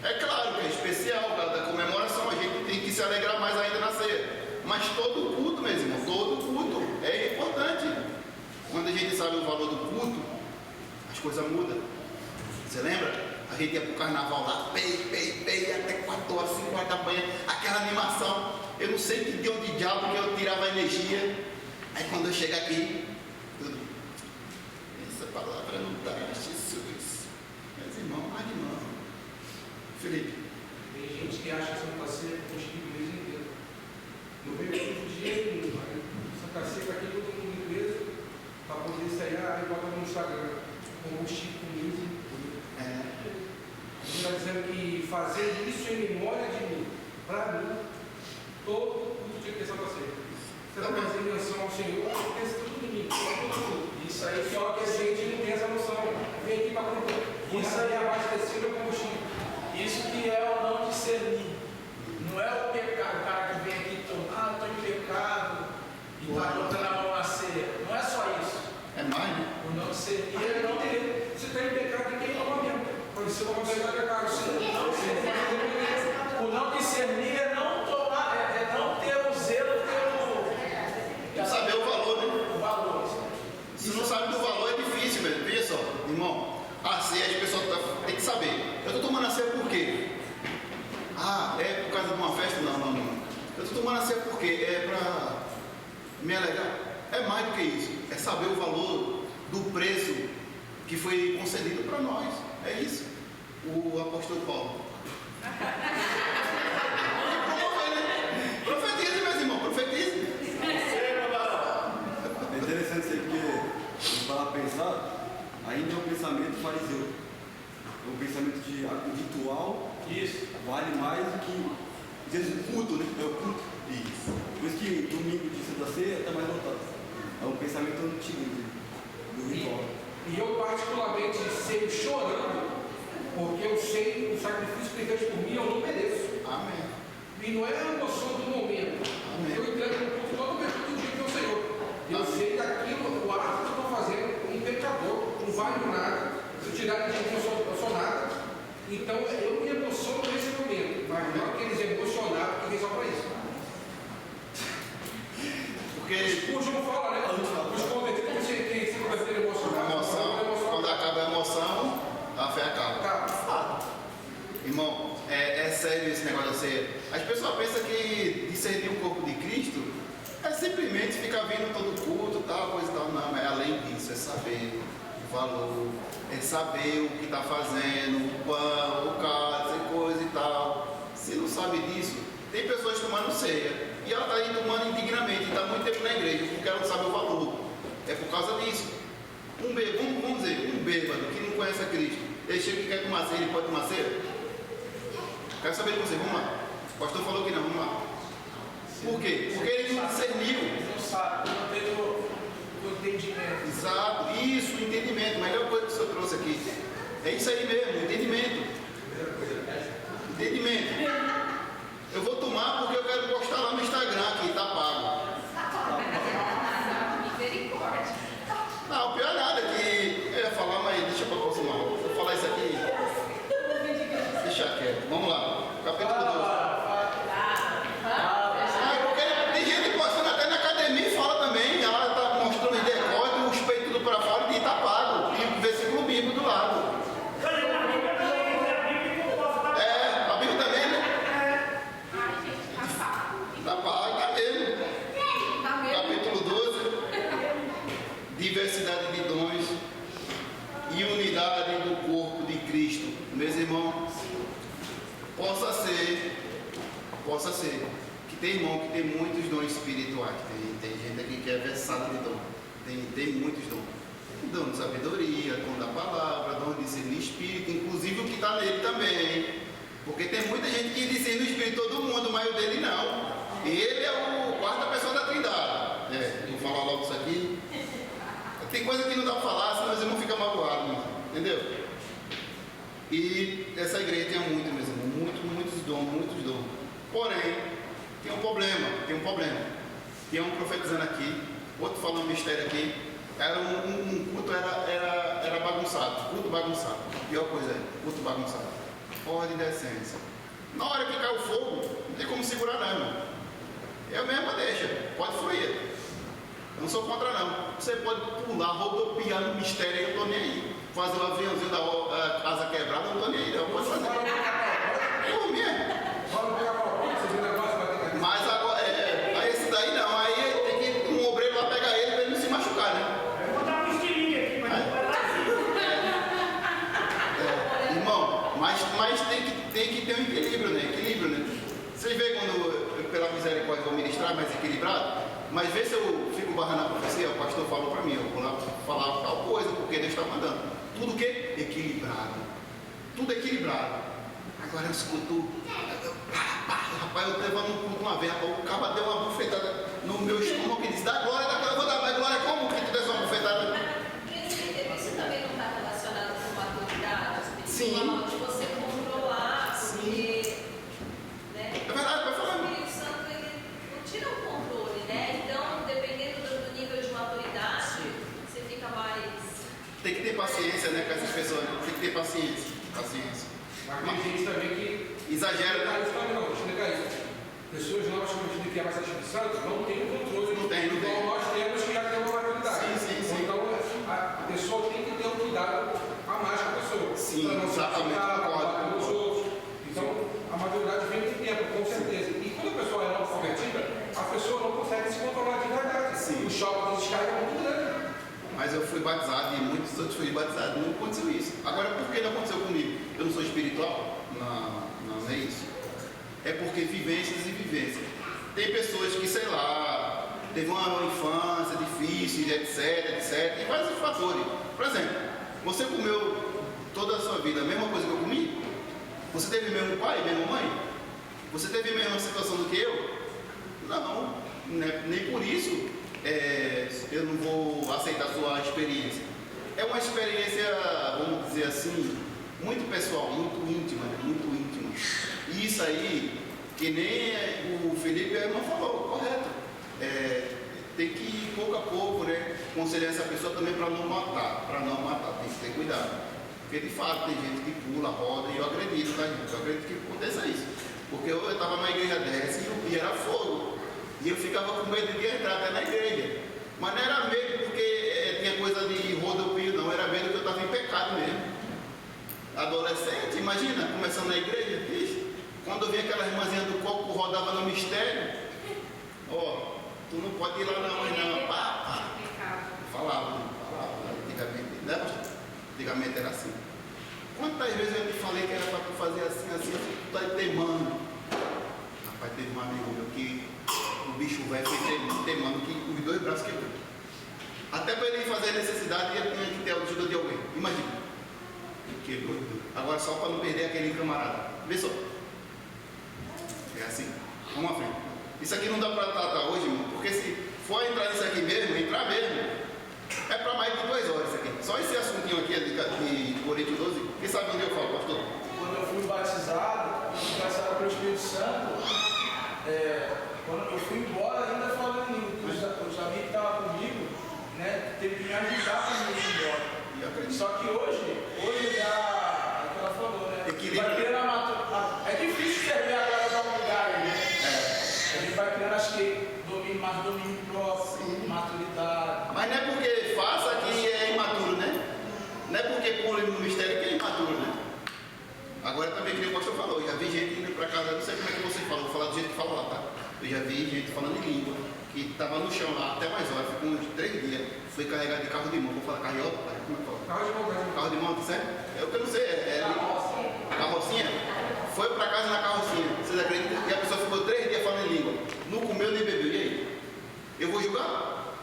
É claro que é especial, por causa da comemoração, a gente tem que se alegrar mais ainda na ceia. Mas todo culto, meus irmãos, todo culto é importante. Quando a gente sabe o valor do culto, as coisas mudam. Você lembra? A gente ia para o carnaval lá, até 4 horas, 5 horas da manhã, aquela animação. Eu não sei de onde diabo que eu tirava a energia. Aí quando eu chego aqui, tudo. Essa palavra não está, Jesus. Mas irmão, Felipe.
Tem gente que acha que Santa Ceia é constituir a igreja inteira. Não veio todo dia, Santa Ceia com aquele culto de intenção da ceia. Você está fazendo menção ao Senhor, pensa tudo em mim, tudo. Isso aí, só que a gente não tem essa noção. Vem aqui para cumprir. Isso aí é abastecido o combustível. Isso que é o não discernir. Não é o pecado, o cara que vem aqui e estou em pecado e está botando a mão na ceia. Não é só isso.
É mais, né?
O não discernir é não ter. Você está em pecado, ninguém toma mesmo. Quando você toma pecado, você não discernir. O não discernir é não tomar, é não ter o zelo,
Não saber o valor, né?
o valor.
Se não sabe do valor é difícil, velho. Veja só, irmão. A ceia, as pessoas têm que saber. Eu estou tomando a ceia por quê? Ah, é por causa de uma festa? Não. Eu estou tomando a ceia por quê? É para me alegrar. É mais do que isso. É saber o valor do preço que foi concedido para nós. É isso. O apóstolo Paulo. Profetize, meus irmãos, profetize.
É interessante isso aí, porque se parar para pensar, ainda é um pensamento fariseu. É um pensamento de ritual.
Isso.
Vale mais do que Jesus, culto, né? É o culto.
Isso.
Por isso que domingo de Santa Ceia está mais lotado. É um pensamento antigo do ritual.
E eu particularmente sei chorando, porque eu sei o sacrifício que ele fez por mim, eu não mereço.
Amém.
E não é a emoção do momento.
Amém.
Eu entrego no culto todo o dia que o Senhor. Eu sei daquilo, o ato que eu estou fazendo, um pecador, não vale nada. Se eu tirar de mim, eu sou nada. Então eu me emociono nesse momento. Mas não aqueles emocionados que vêm só para isso.
Porque
O João fala, né? Os convertidos que se converteram emocionados.
quando acaba a emoção, a fé acaba.
Tá.
Irmão, é sério esse negócio da ceia. As pessoas pensam que discernir o corpo de Cristo é simplesmente ficar vindo todo culto, tal, coisa e tal. Não, é além disso, é saber o valor, é saber o que está fazendo, o pão, o cálice, coisa e tal. Se não sabe disso, tem pessoas tomando ceia e ela está aí tomando indignamente, está muito tempo na igreja, porque ela não sabe o valor. É por causa disso. Vamos dizer, um bêbado que não conhece a Cristo, ele chega e quer tomar ceia, ele pode tomar ceia? Quero saber de você, vamos lá. O pastor falou que não, vamos lá. Por quê? Porque ele não discerniu.
Não sabe, não tem o entendimento.
Exato, isso, o entendimento. A melhor coisa que o senhor trouxe aqui. É isso aí mesmo, entendimento. Entendimento. Eu vou tomar porque eu quero postar lá no Instagram aqui, tá pago.
Misericórdia.
Não, pior nada que eu ia falar, mas deixa eu aproximar. Vou falar isso aqui. Deixa quieto. Vamos lá. Capítulo 12. Porque tem gente postando até na academia e fala também. Ela está mostrando os decotes, os peitos tudo para fora e está pago. E o versículo bíblico do lado. É, a Bíblia também, né?
Ai, gente, tá pago.
Está pago, tá mesmo.
Tá mesmo?
Capítulo 12. Diversidade de dons e unidade do corpo de Cristo. Meus irmãos, possa ser que tem irmão que tem muitos dons espirituais. Tem gente aqui que é versada de dom. Tem muitos dons. Dom de sabedoria, dom da palavra, dom de discernir espírito, inclusive o que está nele também. Porque tem muita gente que discerne o espírito de todo mundo, mas o dele não. Ele é o quarta pessoa da Trindade. Vou falar logo isso aqui. Tem coisa que não dá para falar, senão os irmãos ficam magoados, entendeu? E essa igreja tinha muito, meus irmãos, muitos dons. Porém, tem um problema. Tinha um profetizando aqui, outro falando mistério aqui. Era um culto, era bagunçado, culto bagunçado. Pior coisa é, culto bagunçado. Ordem de decência. Na hora que cai o fogo, não tem como segurar não, irmão. Eu mesmo deixa, pode fluir. Eu não sou contra não. Você pode pular, rodopiar no mistério aí, eu não estou nem aí. Fazer o aviãozinho da casa quebrada, eu não estou nem aí, não. Pode fazer. Por mim. Mas agora, aí esse daí não, aí tem que um obreiro lá pegar ele para ele não se machucar, né?
Eu vou dar uma estilinha aqui, mas não vai dar assim.
Irmão, mas tem que ter um equilíbrio, né? Vocês veem quando eu, pela misericórdia, vou ministrar mais equilibrado? Mas vê se eu fico barrando a profecia, o pastor falou para mim, eu vou lá falar tal coisa, porque Deus está mandando. Tudo o quê? Equilibrado. Tudo equilibrado. Agora eu escuto. Rapaz, eu tava no culto uma vez, rapaz, o cara deu uma bufetada no meu estômago e disse, dá glória, eu vou dar mais glória, como que tu deu uma bufetada?
Isso também não está relacionado com maturidade
Sim.
espiritual, de você controlar, porque, né?
É verdade, vai falar.
O Espírito Santo, ele não tira o controle, né? Então, dependendo do nível de maturidade, você fica mais...
Tem que ter paciência, né, com essas pessoas, tem que ter paciência.
Mas tem gente também que
Exagera, né?
não, deixa eu explicar isso. Pessoas novas que que é mais Espírito Santo não tem o controle.
Não tem.
Então nós temos que já ter uma maturidade.
Sim.
Então a pessoa tem que ter um cuidado a mais com a pessoa.
Sim,
para não se
exatamente,
machucar, para
concordo.
bater nos outros. Então a maturidade vem com o tempo, com certeza. E quando a pessoa é não convertida, a pessoa não consegue se controlar de verdade.
Sim.
O choque de descarga é muito grande.
Mas eu fui batizado e muitos outros foram batizados, não aconteceu isso. Agora, por que não aconteceu comigo? Eu não sou espiritual? Não é isso. É porque vivências e vivências. Tem pessoas que, sei lá, teve uma infância difícil, etc, e vários fatores. Por exemplo, você comeu toda a sua vida a mesma coisa que eu comi? Você teve o mesmo pai, mesma mãe? Você teve a mesma situação do que eu? Não, nem por isso eu não vou aceitar a sua experiência. É uma experiência, vamos dizer assim, muito pessoal, muito íntima. E isso aí, que nem o Felipe não falou, correto. Tem que ir pouco a pouco, né? Aconselhar essa pessoa também para não matar, tem que ter cuidado. Porque de fato tem gente que pula, roda, e eu acredito, tá, gente? Eu acredito que aconteça isso. Porque eu estava numa igreja dessa e era fogo. E eu ficava com medo de entrar até na igreja. Mas não era medo porque tinha coisa de rodopio, não. Era medo que eu estava em pecado mesmo. Adolescente, imagina, começando na igreja. Ixi, quando eu vi aquelas irmãzinhas do coco rodava no mistério. Ó, tu não pode ir lá não, mas não. Pá. Falava antigamente. Né, pastor? Antigamente era assim. Quantas vezes eu te falei que era para tu fazer assim, tu tá teimando. Rapaz, teve um amigo meu que o bicho velho foi teimando que os dois braços quebrou. Até para ele fazer a necessidade, ele tinha que ter a ajuda de alguém. Imagina. Quebrou tudo. Agora só para não perder aquele camarada. Vê só. É assim. Vamos à frente. Isso aqui não dá para tratar hoje, irmão, porque se for entrar nisso aqui mesmo, entrar mesmo, é para mais de 2 horas isso aqui. Só esse assuntinho aqui de Coríntios 12, quem sabe onde eu falo, pastor?
Quando eu fui batizado pelo Espírito Santo, quando eu fui embora ainda falando em língua, os amigos que estavam comigo, né, teve que me ajudar para me ir embora. Só que hoje já, é o que ela falou, né? Vai criando é difícil servir agora para um lugar aí, né? A gente vai criando, acho que, mais domínio próprio, maturidade.
Mas não é porque faça que é imaturo, né? Não é porque pule no mistério que é imaturo, né? Agora também, que o pastor falou, eu já vi gente indo para casa, não sei como é que você fala, vou falar do jeito que fala lá, tá? Eu já vi gente falando em língua, que estava no chão lá até mais horas, ficou uns 3 dias, foi carregado de carro de mão, vou falar carriola, como é que fala? Carro de mão, certo? É o que eu não sei, carrocinha. Foi para casa na carrocinha, vocês acreditam? E a pessoa ficou 3 dias falando em língua, não comeu nem bebeu, e aí? Eu vou julgar?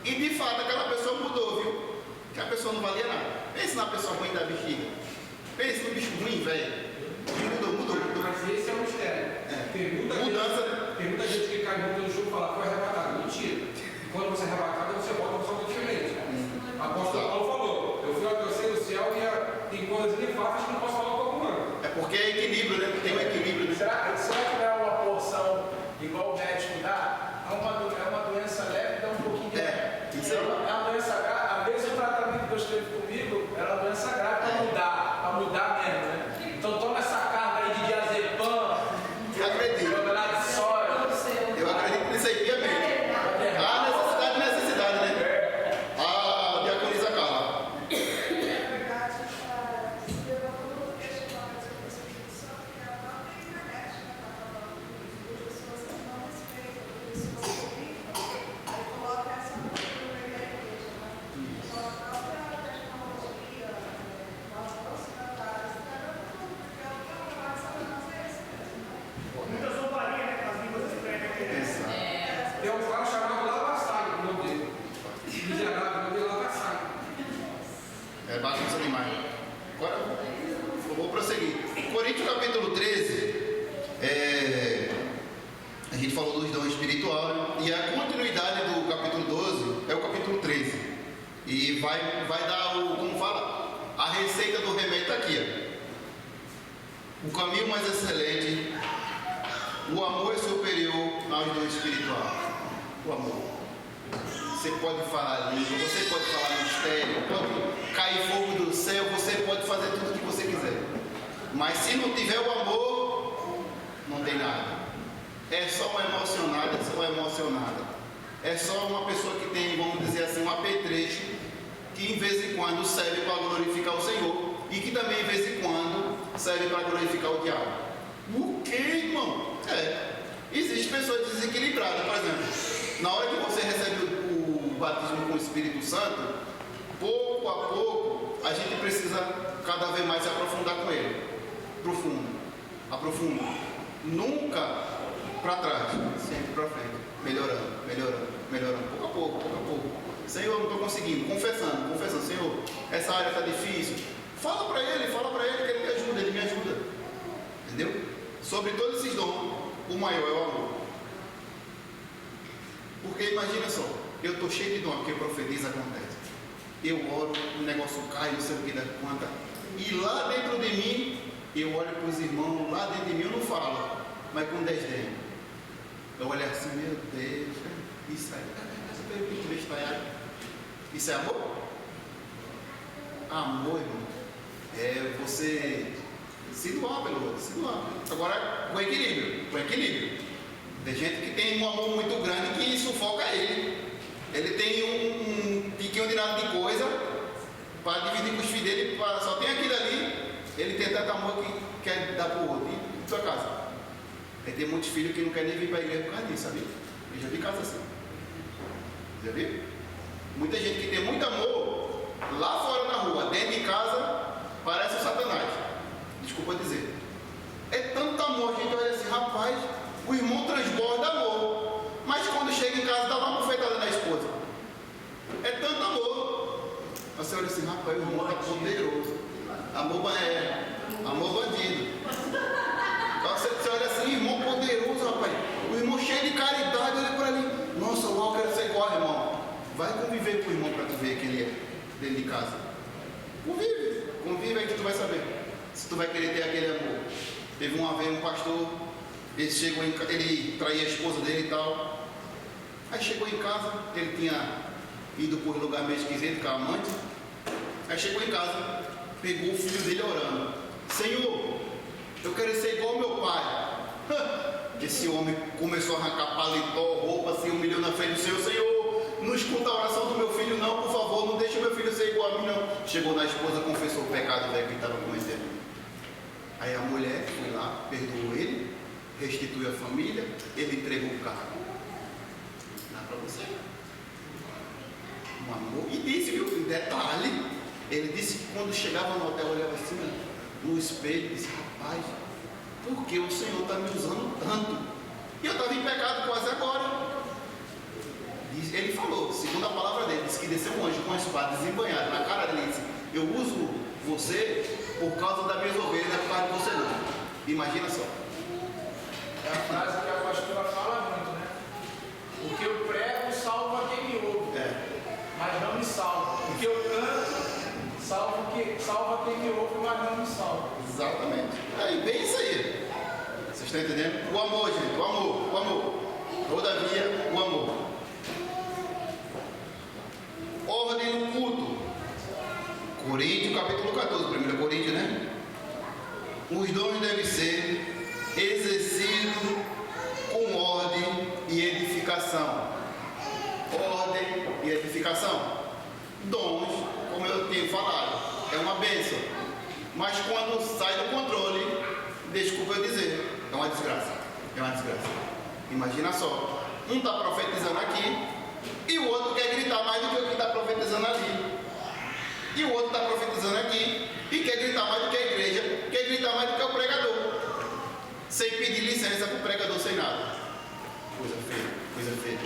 E de fato aquela pessoa mudou, viu? Que a pessoa não valia nada. Pense na pessoa ruim da bexiga. Pense no bicho ruim, velho. Mudou.
Mas esse é o mistério. Tem muita gente que cai muito no jogo e fala, foi arrebatado. Mentira. E quando você é arrebatado, você volta para um diferente. O apóstolo Paulo falou, eu fui ao terceiro do céu e tem coisas nefastas que não posso falar com o humano.
É porque é equilíbrio, né? Tem um equilíbrio. Né?
Será que não é uma porção igual o médico dá? É uma doença leve, dá um pouquinho de leve.
Isso aí.
É uma doença grave. Às vezes o tratamento que Deus teve comigo era uma doença grave para mudar mesmo, né? Então toma essa carga aí de diazepam,
acredito.
de soja.
Eu acredito nisso aí piamente. Há necessidade, né? A diaconisa Carla.
Muitas zombarias, né? Com as línguas estranhas.
Tem um cara chamado Lavassag, o nome dele. Miserável, o nome dele é Lavassag.
É bagunça demais. Agora eu vou prosseguir. Coríntios capítulo 13. Ele vai dar como fala? A receita do remédio está aqui. Ó. O caminho mais excelente, o amor é superior aos dons espirituais. O amor. Você pode falar língua, você pode falar mistério, pode cair fogo do céu, você pode fazer tudo o que você quiser. Mas se não tiver o amor, não tem nada. É só uma emocionada, é só uma emocionada. É só uma pessoa que tem, vamos dizer assim, um apetrecho, que em vez em quando serve para glorificar o Senhor e que também, em vez em quando, serve para glorificar o diabo. O que, irmão? Existem pessoas desequilibradas, por exemplo. Na hora que você recebe o batismo com o Espírito Santo, pouco a pouco, a gente precisa cada vez mais se aprofundar com ele. Aprofunda. Nunca para trás, sempre para frente. Melhorando. Pouco a pouco. Senhor, eu não estou conseguindo. Confessando. Senhor, essa área está difícil. Fala para ele que ele me ajuda. Entendeu? Sobre todos esses dons, o maior é o amor. Porque imagina só, eu estou cheio de dom, porque profetiza acontece. Eu oro, o negócio cai, não sei o que da conta. E lá dentro de mim, eu olho para os irmãos, lá dentro de mim eu não falo, mas com desdém. Eu olho assim, meu Deus, isso aí, isso é amor? Amor, irmão, é você se doar pelo outro, se doar. Agora, com equilíbrio. Tem gente que tem um amor muito grande que sufoca ele. Ele tem um piquinho de nada de coisa para dividir com os filhos dele, só tem aquilo ali. Ele tem tanto amor que quer dar para o outro. E sua casa? Aí tem muitos filhos que não querem nem vir para a igreja por causa disso, sabia? Eu já vi casa assim. Já viu? Muita gente que tem muito amor lá fora na rua, dentro de casa, parece o Satanás. Desculpa dizer. É tanto amor, a gente olha assim, rapaz, o irmão transborda amor. Mas quando chega em casa, dá uma bufetada na esposa. É tanto amor. Você olha assim, rapaz, o irmão é poderoso. Amor bandido. Você olha assim, irmão poderoso, rapaz. O irmão cheio de caridade, olha por ali. Nossa, eu quero ser igual, irmão. Vai conviver com o irmão para tu ver quem ele é dentro de casa. Convive aí que tu vai saber. Se tu vai querer ter aquele amor. Teve uma vez um pastor, ele traía a esposa dele e tal. Aí chegou em casa, ele tinha ido por um lugar meio esquisito com a amante. Aí chegou em casa, pegou o filho dele orando. Senhor, eu quero ser igual ao meu pai. Esse homem começou a arrancar paletó, roupa, se humilhou na frente do Senhor. Senhor, não escuta a oração do meu filho não, por favor, não deixe meu filho ser igual a mim não. Chegou na esposa, confessou o pecado velho que estava cometendo. Aí a mulher foi lá, perdoou ele, restituiu a família, ele entregou o carro. Dá para você. Um amor. E disse, viu, um detalhe, ele disse que quando chegava no hotel, olhava assim, no espelho, disse, rapaz, por que o Senhor está me usando tanto? E eu estava em pecado quase agora. Ele falou, segundo a palavra dele, disse que desceu um anjo com uma espada desembanhada na cara dele, disse, eu uso você por causa das minhas ovelhas, não é por causa de você não. Imagina só.
É a frase que a pastora fala muito, né? O que eu prego salva quem me ouve, mas não me salva. O que eu canto salva quem me ouve, mas não me salva.
Exatamente. Aí, bem isso aí. Vocês estão entendendo? O amor, gente, o amor. Todavia, o amor. Ordem no culto. Coríntios, capítulo 14, 1 Coríntios, né? Os dons devem ser exercidos com ordem e edificação. Ordem e edificação. Dons, como eu tenho falado, é uma bênção. Mas quando sai do controle, desculpa eu dizer, é uma desgraça. Imagina só, um está profetizando aqui e o outro quer gritar mais do que o que está profetizando ali. E o outro está profetizando aqui e quer gritar mais do que a igreja, quer gritar mais do que o pregador, sem pedir licença para o pregador, sem nada. Coisa feia.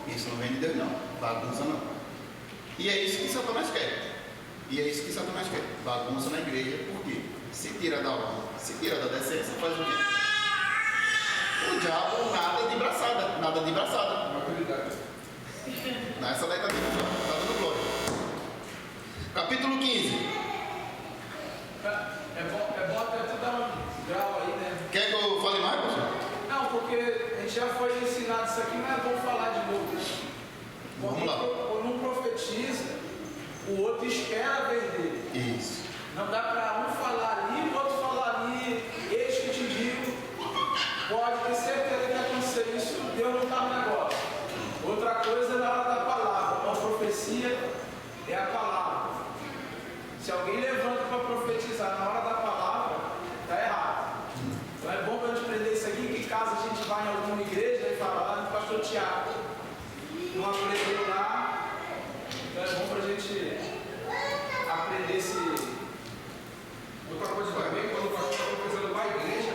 Isso não vem de Deus não, bagunça não. E é isso que Satanás quer. Bagunça na igreja, por quê? Se tira da ordem, se tira da decência, faz o quê? O diabo nada de braçada. Não, essa daí está dando glória. Capítulo 15.
É bom até tu dar um grau aí, né?
Quer que eu fale mais, pastor?
Não, porque a gente já foi ensinado isso aqui, mas é bom falar de novo, né?
Vamos lá.
Quando um profetiza, o outro espera ver dele.
Isso.
Não dá para um falar ali, o outro falar ali, eis que te digo. Pode ter certeza que acontecer isso, Deus não está no negócio. Outra coisa é na hora da palavra. A profecia é a palavra. Se alguém levanta para profetizar na hora da palavra, está errado. Então é bom para a gente aprender isso aqui, que caso a gente vá em alguma igreja e fala lá do pastor Tiago, não aprendeu lá, então é bom para a gente aprender esse.
Outra coisa também, quando o pastor está profetizando para a igreja,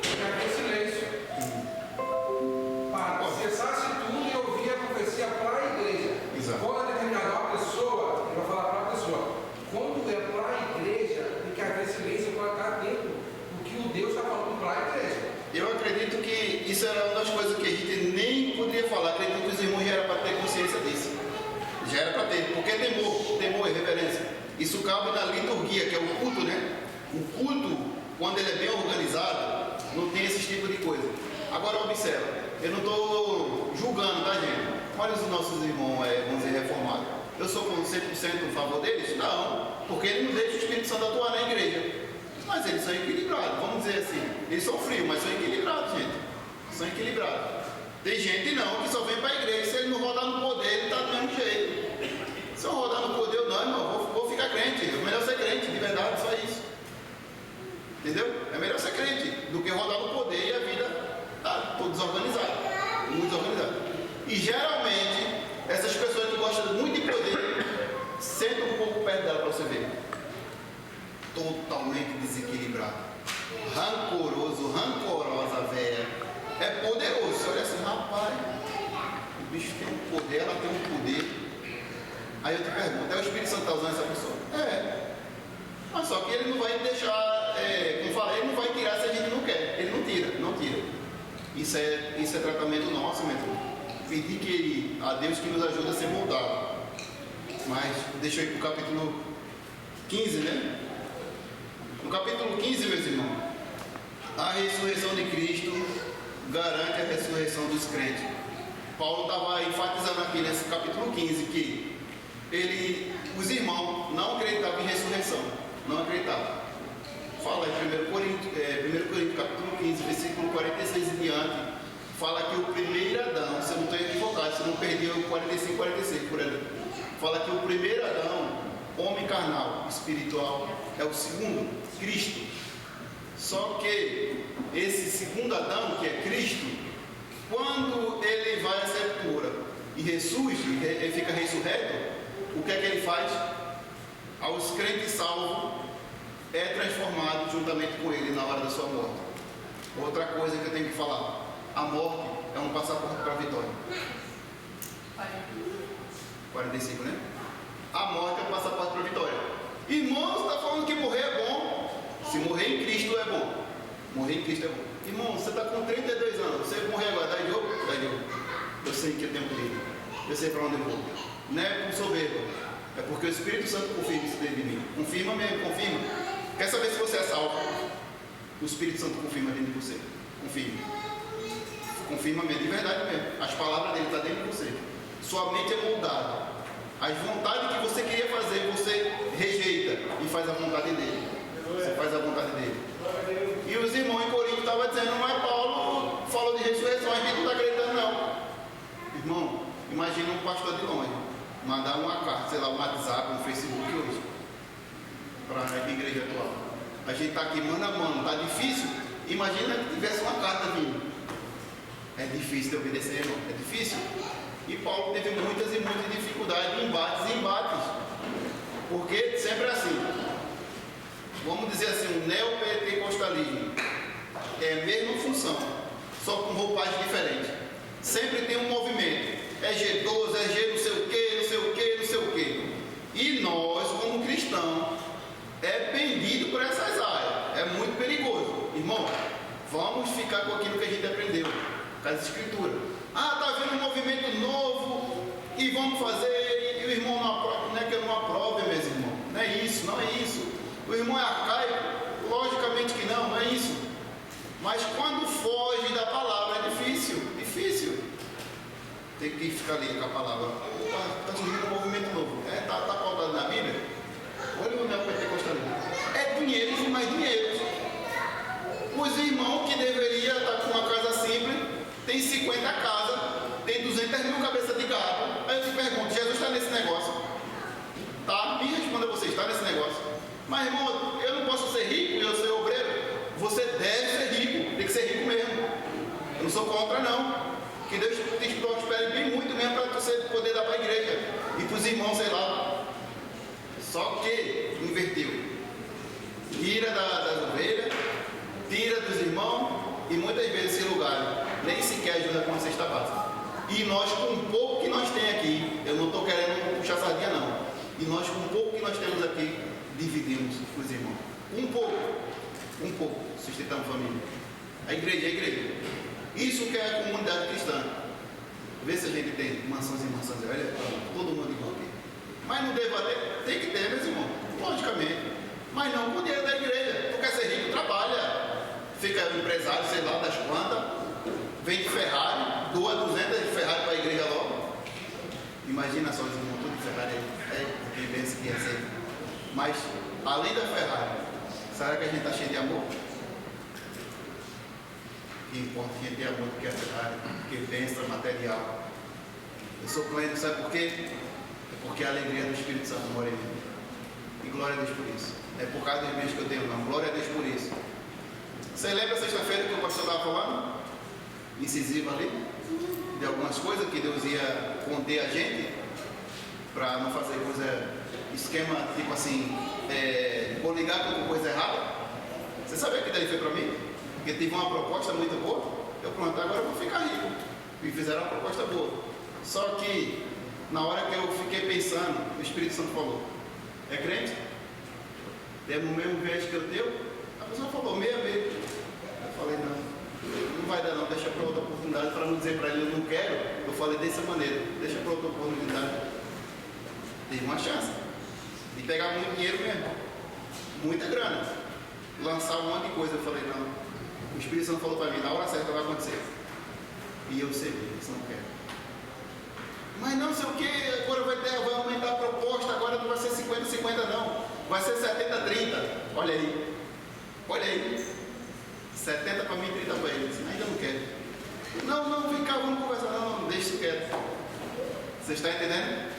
tem aquele silêncio. Para cessasse tudo e ouvir a profecia para a igreja.
Exato.
Quando é determinado a pessoa, ele vai falar para a pessoa. Quando é para a igreja, tem que haver silêncio para estar atento do que o Deus está falando para a igreja.
Eu acredito que isso era uma das coisas que a gente nem poderia falar. Acredito que os irmãos já era para ter consciência disso. Já era para ter. Porque temor e reverência. Isso cabe na liturgia, que é o culto, né? O culto, quando ele é bem organizado, não tem esse tipo de coisa. Agora observa, eu não estou julgando, tá, gente? Olha os nossos irmãos, vamos dizer, reformados. Eu sou 100% a favor deles? Não, porque ele não deixa o Espírito Santo atuar na igreja. Mas eles são equilibrados, vamos dizer assim. Eles são frios, mas são equilibrados, gente. São equilibrados. Tem gente não, que só vem para a igreja. Se ele não rodar no poder, ele está do mesmo jeito. Se eu rodar no poder, eu não, irmão, vou ficar crente. É melhor ser crente, de verdade, só isso. Entendeu? É melhor ser crente do que rodar no poder e a vida tá toda desorganizada. Muito desorganizada. E geralmente, essas pessoas que gostam muito de poder, senta um pouco perto dela para você ver. Totalmente desequilibrado. Rancorosa, velha. É poderoso. Você olha assim, rapaz, o bicho tem um poder, ela tem um poder. Aí eu te pergunto, é o Espírito Santo que está usando essa pessoa? É. Mas só que ele não vai deixar, como falei, ele não vai tirar se a gente não quer. Ele não tira. Isso é tratamento nosso, meu irmão. Pedir a Deus que nos ajude a ser moldado. Mas deixa eu ir para o capítulo 15, né? No capítulo 15, meus irmãos, a ressurreição de Cristo garante a ressurreição dos crentes. Paulo estava enfatizando aqui nesse capítulo 15 que os irmãos não acreditavam em ressurreição. Não acreditavam. Fala em 1 Coríntios capítulo 15, versículo 46 e diante, fala que o primeiro Adão, se eu não estou equivocado, se eu não perdi o 45, 46 por ali, fala que o primeiro Adão, homem carnal, espiritual, é o segundo, Cristo. Só que esse segundo Adão, que é Cristo, quando ele vai à sepultura e ressurge, ele fica ressurreto, o que é que ele faz? Aos crentes salvos, é transformado juntamente com ele na hora da sua morte. Outra coisa que eu tenho que falar, a morte é um passaporte para a vitória. 45, né? A morte é um passaporte para a vitória. Irmãos, está falando que morrer é bom. Se morrer em Cristo é bom. Morrer em Cristo é bom. Irmão, você está com 32 anos, você morrer agora, dá de jogo? Dá de jogo. Eu sei que eu tenho perigo. Eu sei para onde eu vou. Não é com soberba. É porque o Espírito Santo confirma isso dentro de mim. Confirma mesmo, confirma. Quer saber se você é salvo? O Espírito Santo confirma dentro de você. Confirma. Confirma mesmo, de verdade mesmo. As palavras dele estão dentro de você. Sua mente é moldada. As vontades que você queria fazer, você rejeita e faz a vontade dele. Você faz a vontade dele. E os irmãos em Corinto estavam dizendo, mas Paulo falou de ressurreição, a gente não está acreditando não. Irmão, imagina um pastor de longe mandar uma carta, sei lá, um WhatsApp, um Facebook hoje, para a igreja atual. A gente está aqui mano a mano, está difícil. Imagina que tivesse uma carta vindo. É difícil de obedecer, irmão, é difícil. E Paulo teve muitas e muitas dificuldades, embates e embates. Porque sempre é assim. Vamos dizer assim, o neopentecostalismo é a mesma função, só com roupagem diferente. Sempre tem um movimento. É G12, é G não sei o que, não sei o que, não sei o que. E nós, como cristãos, é pendido por essas áreas. É muito perigoso. Irmão, vamos ficar com aquilo que a gente aprendeu, com as escrituras. Ah, está havendo um movimento novo e vamos fazer, e o irmão não aprova. Não é que eu não aprove, meus irmãos. Não irmão é arcaico? Logicamente que não, não é isso. Mas quando foge da palavra é difícil. Tem que ficar ali com a palavra. Está surgindo um movimento novo. Está pautado na Bíblia? Olha o neopentecostalismo. É dinheiros e mais dinheiros. Os irmãos que deveriam estar com uma casa simples, tem 50 casas, tem 200 mil cabeças de gado. Aí eu te pergunto, Jesus está nesse negócio? Tá? Me responda você, está nesse negócio? Mas irmão, eu não posso ser rico, eu sou obreiro. Você deve ser rico, tem que ser rico mesmo. Eu não sou contra não. Que Deus te prospere bem muito mesmo para você poder dar para a igreja e para os irmãos, sei lá. Só que inverteu. Tira das ovelhas, tira dos irmãos e muitas vezes esse lugar nem sequer ajuda com a cesta básica. E nós, com o pouco que nós temos aqui, eu não estou querendo puxar sardinha não, e nós, com o pouco que nós temos aqui, dividimos com os irmãos. Um pouco, sustentamos a família. A igreja. Isso que é a comunidade cristã. Vê se a gente tem mansões e mansões, olha, todo mundo igual aqui. Mas não deva ter, tem que ter, meus irmãos, logicamente. Mas não com o dinheiro da igreja. Tu quer ser rico, trabalha. Fica empresário, sei lá, das quantas. Vende Ferrari, doa 200 de Ferrari para a igreja logo. Imagina só os irmãos, tudo de Ferrari aí. Quem pensa que ia ser. Mas, além da Ferrari, será que a gente está cheio de amor? Que importa a gente ter amor do que a Ferrari, que pensa material. Eu sou pleno, sabe por quê? É porque a alegria do Espírito Santo mora em mim. E glória a Deus por isso. É por causa dos bens que eu tenho, não. Glória a Deus por isso. Você lembra sexta-feira que o pastor estava falando? Incisivo ali? De algumas coisas que Deus ia conter a gente para não fazer coisa, esquema tipo assim, coligar com coisa errada. Você sabia que daí foi para mim? Porque tive uma proposta muito boa. Eu pronto, agora eu vou ficar rico. E fizeram uma proposta boa. Só que na hora que eu fiquei pensando, o Espírito Santo falou: é crente? Temos o mesmo viés que eu tenho? A pessoa falou, meia. Eu falei, não vai dar não, deixa para outra oportunidade, para não dizer para ele, eu não quero. Eu falei dessa maneira, deixa para outra oportunidade. Teve uma chance de pegar muito dinheiro mesmo, muita grana, lançar um monte de coisa. Eu falei, não, o Espírito Santo falou para mim, na hora certa vai acontecer. E eu sei, isso não quero. Mas não sei o que, agora vai aumentar a proposta, agora não vai ser 50-50 não, vai ser 70-30. Olha aí, 70 para mim e 30 para ele. Ainda não quero. Não, vem cá, vamos conversar. Não, deixa isso quieto. Você está entendendo?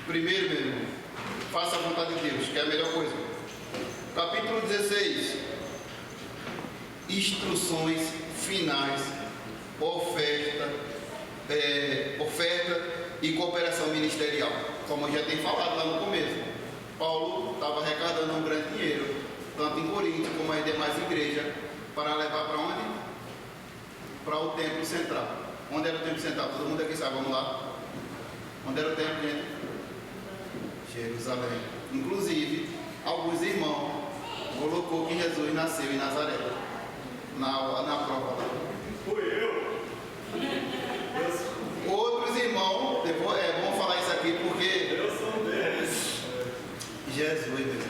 Primeiro, meu irmão, faça a vontade de Deus, que é a melhor coisa. Capítulo 16. Instruções finais, oferta e cooperação ministerial. Como eu já tenho falado lá no começo, Paulo estava arrecadando um grande dinheiro, tanto em Corinto como as demais igrejas, para levar para onde? Para o templo central. Onde era o templo central? Todo mundo aqui sabe, vamos lá. Onde era o templo, gente? Jerusalém. Inclusive, alguns irmãos colocou que Jesus nasceu em Nazaré, na prova.
Fui eu.
Outros irmãos, depois, vamos falar isso aqui porque
Eu sou um deles.
Jesus, meu irmão,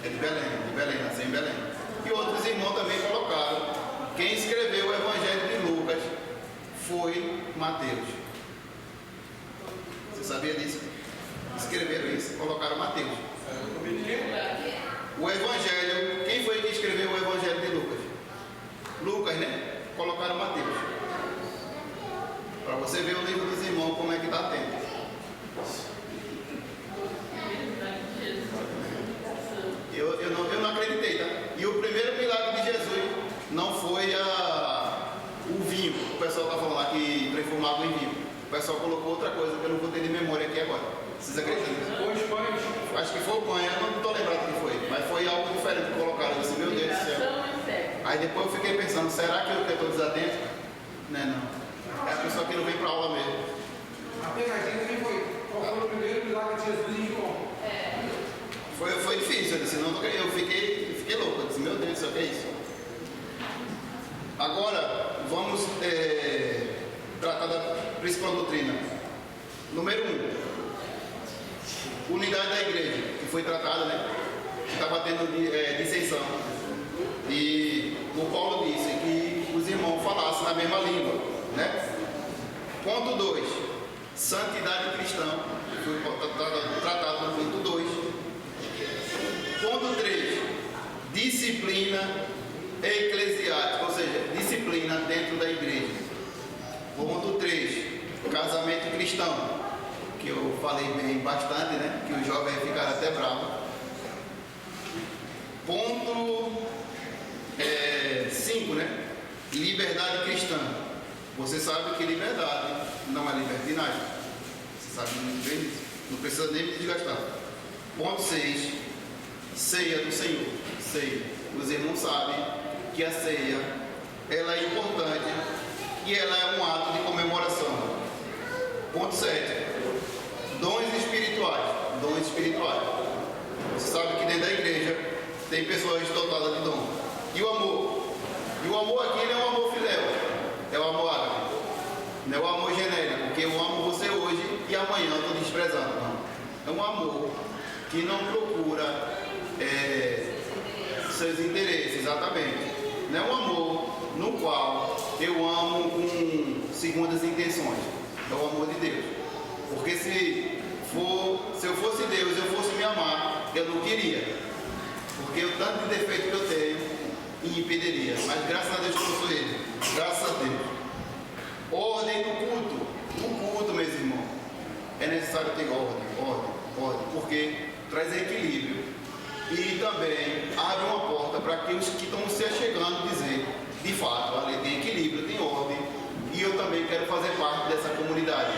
é de Belém, nasceu em Belém. E outros irmãos também colocaram. Quem escreveu o Evangelho de Lucas foi Mateus. Você sabia disso? Escreveram isso, colocaram Mateus. O Evangelho, quem foi que escreveu o Evangelho de Lucas? Lucas, né? Colocaram Mateus. Para você ver o livro dos irmãos, como é que está atento. Eu não acreditei, tá? E o primeiro milagre de Jesus não foi o vinho. O pessoal está falando lá que transformava em vinho. O pessoal colocou outra coisa que eu não vou ter de memória aqui agora. Vocês acreditam? Acho que foi o pão, eu não estou lembrado o que foi. Mas foi algo diferente que colocaram. Eu disse, meu Deus do céu. Aí depois eu fiquei pensando, será que eu estou desatento? Não. É a pessoa que não vem para a aula mesmo.
A pegadinha quem foi? Qual foi o primeiro milagre de Jesus em João?
Foi difícil, eu disse, eu fiquei louco. Eu disse, meu Deus do céu, o que é isso? Agora, vamos tratar da principal doutrina. Número 1. unidade da igreja, que foi tratada, né? Estava tendo dissensão. E o Paulo disse que os irmãos falassem na mesma língua, né? Ponto 2, santidade cristã, foi tratado no ponto 2. Ponto 3, disciplina eclesiástica, ou seja, disciplina dentro da igreja. Ponto 3, casamento cristão, que eu falei bem bastante, né? Que os jovens ficaram até bravos. Ponto 5, né? Liberdade cristã. Você sabe que liberdade não é libertinagem. Você sabe muito bem disso. Não precisa nem me desgastar. Ponto 6, ceia do Senhor. Ceia. Os irmãos sabem que a ceia, ela é importante e ela é um ato de comemoração. Ponto 7, dons espirituais. Dons espirituais. Você sabe que dentro da igreja tem pessoas dotadas de dom. E o amor? E o amor aqui não é o amor filéu, é o amor ágape. Não é o amor genérico, porque eu amo você hoje e amanhã eu estou desprezando. Não. É um amor que não procura seus interesses, exatamente. Não é um amor no qual eu amo com segundas intenções. É o amor de Deus. Porque se eu fosse Deus, eu fosse me amar, eu não queria. Porque o tanto de defeito que eu tenho me impediria. Mas graças a Deus que eu sou ele. Graças a Deus. Ordem do culto. O culto, meus irmãos, é necessário ter ordem. Porque traz equilíbrio. E também abre uma porta para que os que estão se achegando dizer, de fato, ali tem equilíbrio, tem ordem. E eu também quero fazer parte dessa comunidade.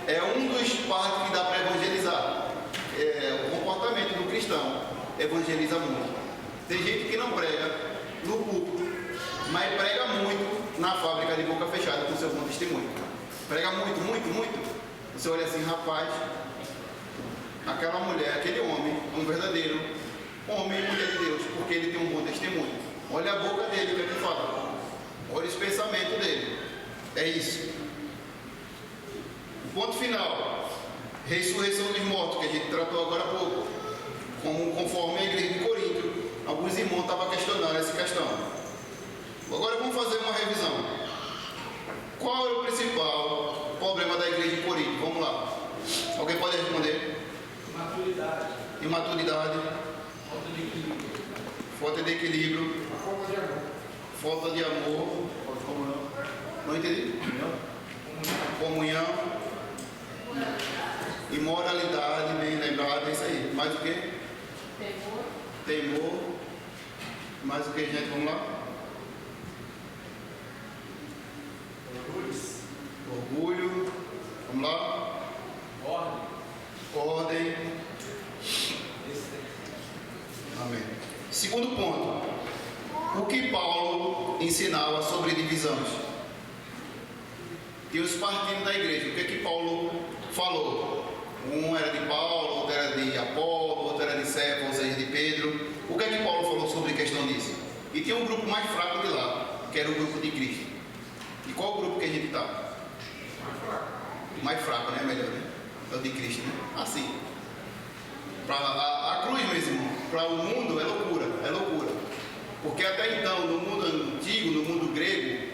É um dos partes que dá para evangelizar. O comportamento do cristão evangeliza muito. Tem gente que não prega no púlpito, mas prega muito na fábrica de boca fechada com seu bom testemunho. Prega muito. Você olha assim, rapaz, aquela mulher, aquele homem, um verdadeiro homem e mulher de Deus, porque ele tem um bom testemunho. Olha a boca dele, o que é que fala? Olha os pensamentos dele. É isso. O ponto final, ressurreição dos mortos, que a gente tratou agora há pouco. Conforme a igreja de Corinto, alguns irmãos estavam questionando essa questão. Agora vamos fazer uma revisão. Qual é o principal problema da igreja de Corinto? Vamos lá. Alguém pode responder? Imaturidade. Falta de equilíbrio. Falta de amor. Não entendi? Comunhão. Imoralidade, bem lembrado, é isso aí. Mais o quê? Temor. Mais o que, gente? Vamos lá? Orgulho. Vamos lá? Ordem. Amém. Segundo ponto. O que Paulo ensinava sobre divisões? E os partidos da igreja. O que é que Paulo falou? Um era de Paulo, outro era de Apolo, outro era de Cefas, ou seja, de Pedro. O que é que Paulo falou sobre a questão disso? E tinha um grupo mais fraco de lá, que era o grupo de Cristo. E qual o grupo que a gente está? Mais fraco, né? Melhor, né? É o de Cristo, né? Assim. A cruz, meu irmão, para o mundo é loucura. Porque até então, no mundo antigo, no mundo grego,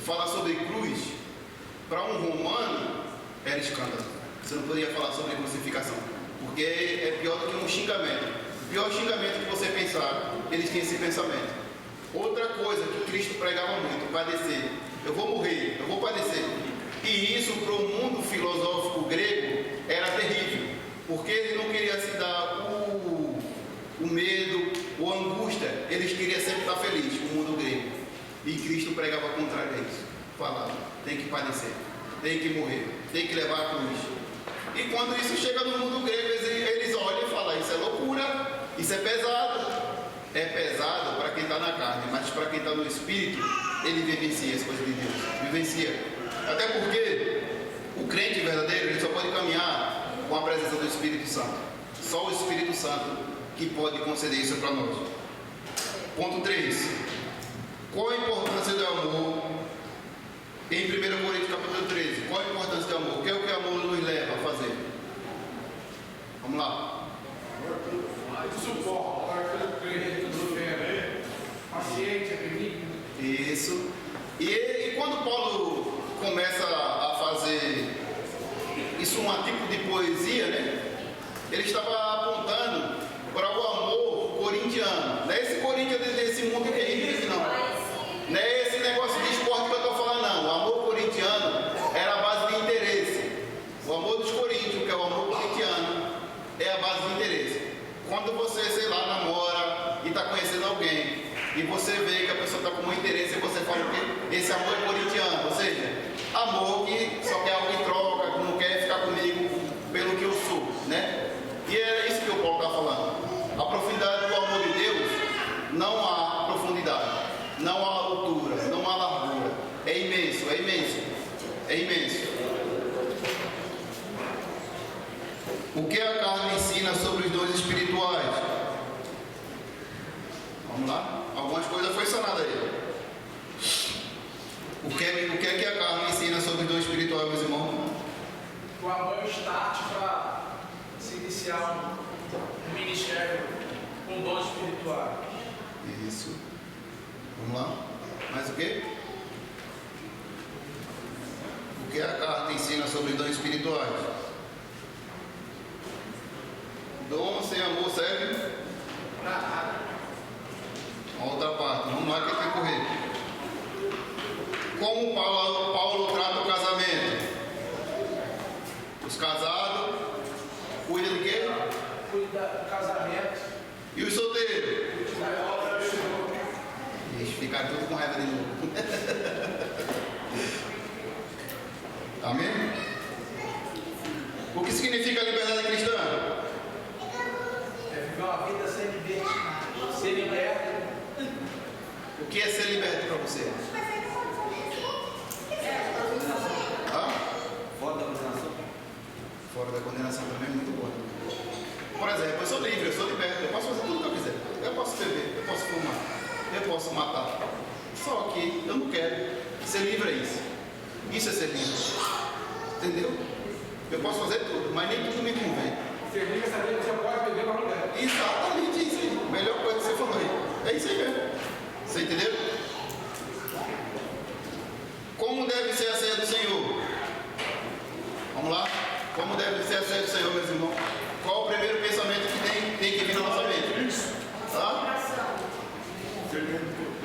falar sobre cruz, para um romano, era escândalo. Você não podia falar sobre crucificação, porque é pior do que um xingamento. O pior xingamento que você pensar, eles têm esse pensamento. Outra coisa que Cristo pregava muito, padecer. Eu vou morrer, eu vou padecer. E isso para o mundo filosófico grego era terrível, porque ele não queria se dar o medo, a angústia, eles queriam sempre estar felizes, o mundo grego. E Cristo pregava contrário a isso. Falava, tem que padecer, tem que morrer, tem que levar a cruz. E quando isso chega no mundo grego, eles olham e falam, isso é loucura, isso é pesado. É pesado para quem está na carne, mas para quem está no espírito, ele vivencia as coisas de Deus. Vivencia. Até porque o crente verdadeiro, ele só pode caminhar com a presença do Espírito Santo. Só o Espírito Santo que pode conceder isso para nós. Ponto 3. Qual a importância do amor em 1 Coríntios capítulo 13? Qual a importância do amor? O que é o que o amor nos leva a fazer? Vamos lá.
Paciente, benigno.
Isso. E quando Paulo começa a fazer isso, um tipo de poesia, né? Ele estava apontando para o amor corintiano. Não é esse Corinthians desse mundo que a gente vive, não. Não é esse negócio de esporte que eu estou falando, não. O amor corintiano era a base de interesse. O amor dos coríntios, que é o amor corintiano, é a base de interesse. Quando você, sei lá, namora e está conhecendo alguém, e você vê que a pessoa está com um interesse, e você fala que esse amor é corintiano, ou seja, amor que só quer algo em troca, que não quer ficar comigo pelo que eu sou, né? E era isso que o Paulo está falando. A profundidade do amor de Deus, não há profundidade, não há altura, não há largura. É imenso, é imenso, é imenso. O que a carne ensina sobre os dons espirituais? Vamos lá? Algumas coisas foi sanada aí. O que é que a carne ensina sobre os dons espirituais, meus irmãos?
O amor é o start para se iniciar um ministério com dons espirituais.
Isso. Vamos lá? Mais o quê? O que a carta ensina sobre os dons espirituais? Dom sem amor serve
Para nada.
a outra parte. Vamos lá que tem que correr. Como Paulo trata o casamento? Os casados cuidam de quê?
Cuida do casamento.
E os solteiros?
Cuida da obra do Senhor.
Eles ficaram tudo com raiva de novo. Amém? O que significa a liberdade cristã?
É viver uma vida sem libertinagem. Ser liberto.
O que é ser liberto para você? Ah?
Fora da condenação?
Fora da condenação também é muito bom. Por exemplo, eu sou livre, eu sou liberto, eu posso fazer tudo o que eu quiser. Eu posso beber, eu posso fumar, eu posso matar. Só que eu não quero. Ser livre é isso. Isso é ser livre. Entendeu? Eu posso fazer tudo, mas nem tudo me convém.
Ser livre é saber que você pode beber para mulher.
Exatamente isso aí. Melhor coisa que você falou aí. É isso aí mesmo. Você entendeu? Como deve ser a ceia do Senhor? Vamos lá? Como deve ser a ceia do Senhor, meus irmãos? Qual o primeiro pensamento que tem que vir na nossa mente? Tá?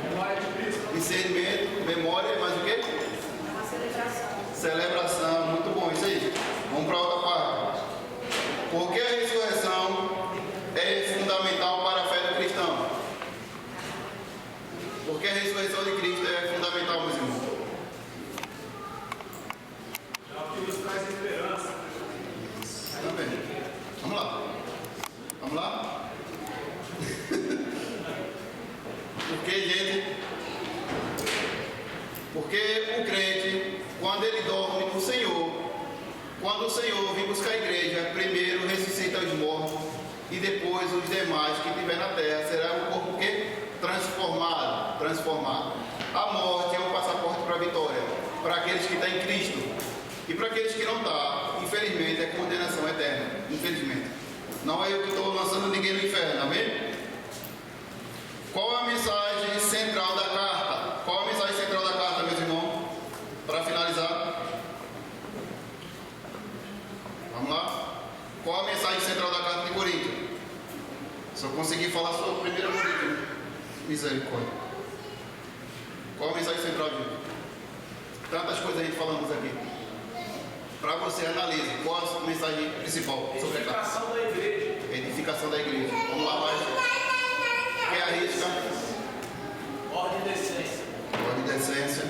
Memória de Cristo.
Discernimento, memória, mais o quê?
Uma celebração.
Celebração, muito bom, isso aí. Vamos para outra parte. Porque a ressurreição é fundamental para a fé do cristão. Porque a ressurreição de Cristo é fundamental, meus irmãos.
É o que nos traz esperança.
Também. Vamos lá. Vamos lá? Porque, gente, porque o crente, quando ele dorme no Senhor, quando o Senhor vem buscar a igreja, primeiro ressuscita os mortos e depois os demais que tiver na terra, será um corpo que? Transformado. A morte é um passaporte para a vitória, para aqueles que estão em Cristo. E para aqueles que não estão, infelizmente, é condenação eterna. Infelizmente. Não é eu que estou lançando ninguém no inferno, amém? Qual é a mensagem central da carta? Qual é a mensagem central da carta, meus irmãos? Para finalizar. Vamos lá? Qual a mensagem central da carta de Coríntios? Só consegui falar sobre 1 Coríntios. Misericórdia. Qual a mensagem central, gente? Tantas coisas a gente falamos aqui. Para você, analise. Qual a mensagem principal sobre a carta?
Edificação da igreja.
Edificação da igreja. Vamos lá, mais. Quem arrisca?
Ordem e decência.
Ordem e decência.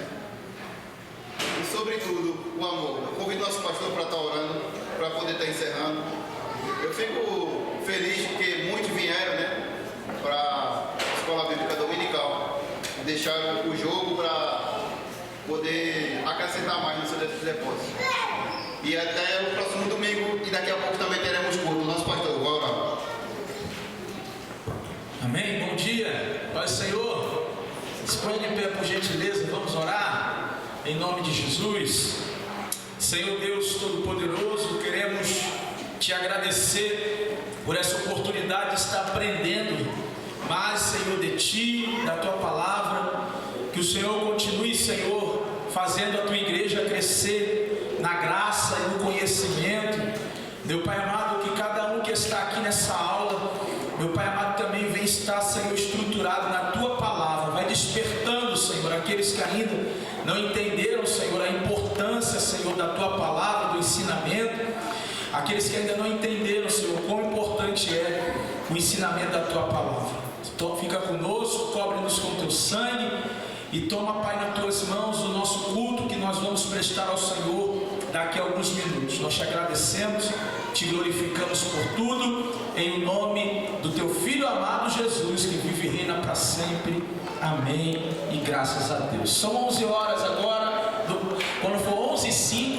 E, sobretudo, o amor. Eu convido nosso pastor para estar orando, para poder estar encerrando. Eu fico feliz porque muitos vieram, né, para a Escola Bíblica Dominical. Deixaram o jogo para poder acrescentar mais no seu depósito. E até o próximo domingo, e daqui a pouco também teremos culto. Nosso pastor, vai orar.
Amém? Bom dia. Pai Senhor, se põe de pé por gentileza, vamos orar em nome de Jesus. Senhor Deus Todo-Poderoso, queremos te agradecer por essa oportunidade de estar aprendendo mais, Senhor, de Ti, da Tua palavra. Que o Senhor continue, Senhor, fazendo a Tua igreja crescer na graça e no conhecimento. Meu Pai amado, que cada um que está aqui nessa aula, meu Pai amado, também vem estar, Senhor, estruturado na Tua palavra. Vai despertando, Senhor, aqueles que ainda não entenderam, Senhor, a importância, Senhor, da Tua palavra, do ensinamento. Aqueles que ainda não entenderam, Senhor, quão importante é o ensinamento da Tua palavra. Então, fica conosco, cobre-nos com Teu sangue e toma, Pai, nas Tuas mãos o nosso culto que nós vamos prestar ao Senhor daqui a alguns minutos. Nós te agradecemos, te glorificamos por tudo, em nome do Teu Filho amado Jesus, que vive e reina para sempre. Amém e graças a Deus. São 11 horas agora, quando for 11h05,